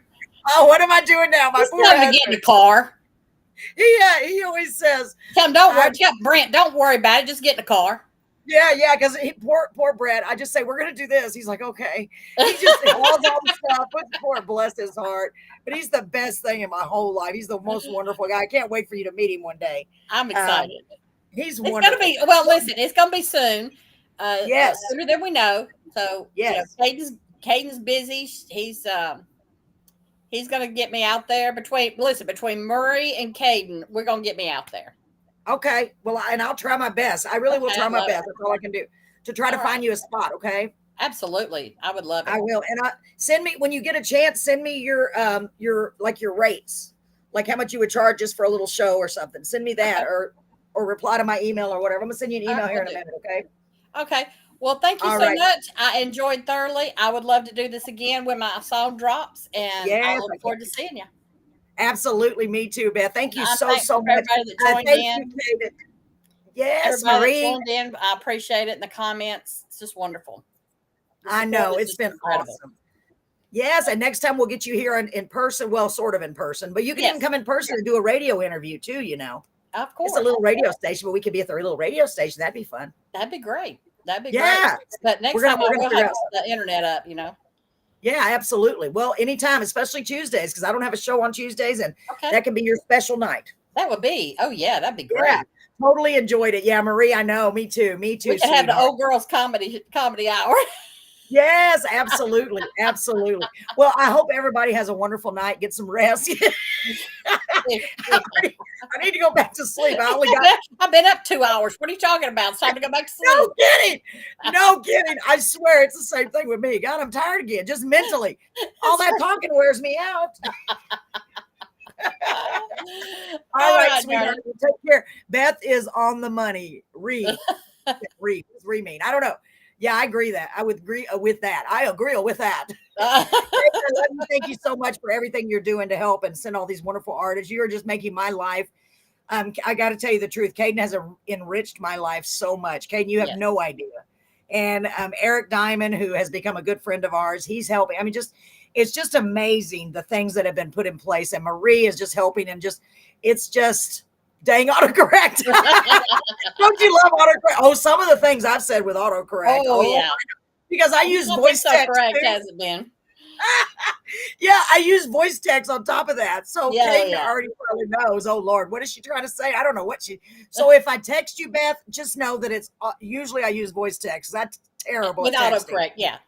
Oh, what am I doing now? My poor husband. Get in the car. Yeah, he always says, Tell him, don't worry. Tell Brent, don't worry about it. Just get in the car. Yeah, because poor Brett. I just say we're gonna do this. He's like, okay. He just hauls all the stuff. Poor bless his heart. But he's the best thing in my whole life. He's the most wonderful guy. I can't wait for you to meet him one day. I'm excited. He's It's wonderful. gonna be listen, it's gonna be soon. Yes. Sooner than we know. So yes, Caden's busy. He's gonna get me out there between Murray and Caden. We're gonna get me out there. Okay. Well, and I'll try my best. I really will try my best. That's all I can do to try to find you a spot. Okay. Absolutely. I would love it. I will. And send me, when you get a chance, send me your rates, like how much you would charge just for a little show or something. Send me that or reply to my email or whatever. I'm gonna send you an email here in a minute. Okay. Okay. Well, thank you so much. I enjoyed thoroughly. I would love to do this again when my song drops, and I look forward to seeing you. Absolutely. Me too, Beth. Thank you so much. Everybody that joined in. Yes, everybody Marie. that joined in. I appreciate it in the comments. It's just wonderful. I know. It's been awesome. Yes, and next time we'll get you here in person. Well, sort of in person, but you can even come in person and do a radio interview too, Of course. It's a little radio station, but we could be at the little radio station. That'd be fun. That'd be great. That'd be great. But next time we'll have the internet up, Yeah, absolutely. Well, anytime, especially Tuesdays, because I don't have a show on Tuesdays, and that can be your special night. That would be. Oh, yeah, that'd be great. Yeah, totally enjoyed it. Yeah, Marie, I know. Me too. We could have the old girls comedy hour. Yes, absolutely. Absolutely. Well, I hope everybody has a wonderful night. Get some rest. I need to go back to sleep. I've been up 2 hours. What are you talking about? It's time to go back to sleep. No kidding. No kidding. I swear it's the same thing with me. God, I'm tired again, just mentally. All that talking wears me out. All right, sweetheart. Take care. Beth is on the money. Read. Mean. I don't know. Yeah, I agree that. I would agree with that. I agree with that. Thank you so much for everything you're doing to help and send all these wonderful artists. You are just making my life. I got to tell you the truth. Caden has enriched my life so much. Caden, you have no idea. And Eric Diamond, who has become a good friend of ours, he's helping. I mean, it's just amazing the things that have been put in place. And Marie is just helping, and it's just dang autocorrect. Don't you love autocorrect? Oh, some of the things I've said with autocorrect. Oh yeah. Because I use voice text. Correct, hasn't been. Yeah, I use voice text on top of that. So Kate already probably knows. Oh Lord, what is she trying to say? I don't know what she. So if I text you, Beth, just know that it's usually I use voice text. That's terrible. With autocorrect, yeah.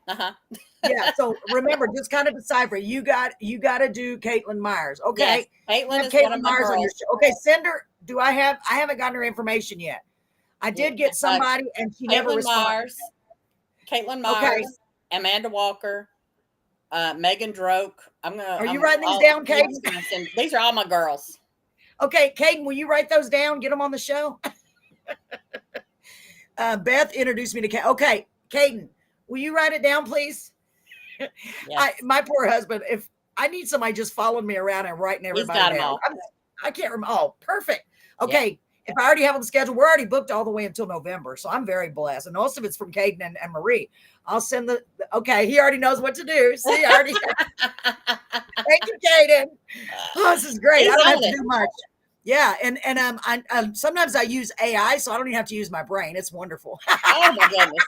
Yeah. So remember, just kind of decipher. You got to do Caitlin Myers. Okay. Yes, Caitlin is one of my girls. On your show. Okay, send her. I haven't gotten her information yet. I did get somebody, and she never responded. Caitlin Myers, Amanda Walker, Megan Droke. Are you writing these down, Caden? These are all my girls. Okay, Caden, will you write those down? Get them on the show. Beth introduced me to Caden. Okay, Caden, will you write it down, please? Yes. My poor husband. If I need somebody just following me around and writing everybody down. I can't remember. Oh, perfect. Okay. Yeah. If I already have them scheduled, we're already booked all the way until November. So I'm very blessed. And most of it's from Caden and Marie. I'll send okay. He already knows what to do. See, I already. Thank you, Caden. Oh, this is great. I don't have to do much. Yeah. And I sometimes I use AI, so I don't even have to use my brain. It's wonderful. Oh my goodness.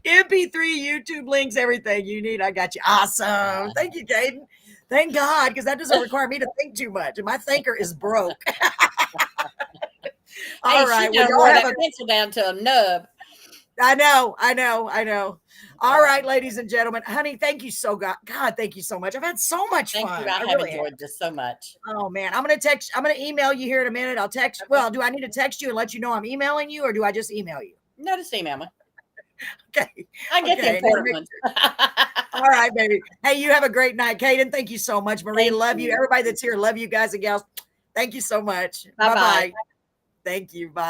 MP3, YouTube links, everything you need. I got you. Awesome. Thank you, Caden. Thank God, because that doesn't require me to think too much. And my thinker is broke. All right. Well, have a pencil down to a nub. I know. All right, ladies and gentlemen. Honey, thank you thank you so much. I've had so much fun. Thank you. I have enjoyed this so much. Oh man. I'm gonna email you here in a minute. I'll text. Well, do I need to text you and let you know I'm emailing you, or do I just email you? No, just email me. Okay. I get the important ones. All right, baby. Hey, you have a great night, Caden. Thank you so much. Marie, love you. Everybody that's here, love you guys and gals. Thank you so much. Bye-bye. Thank you. Bye.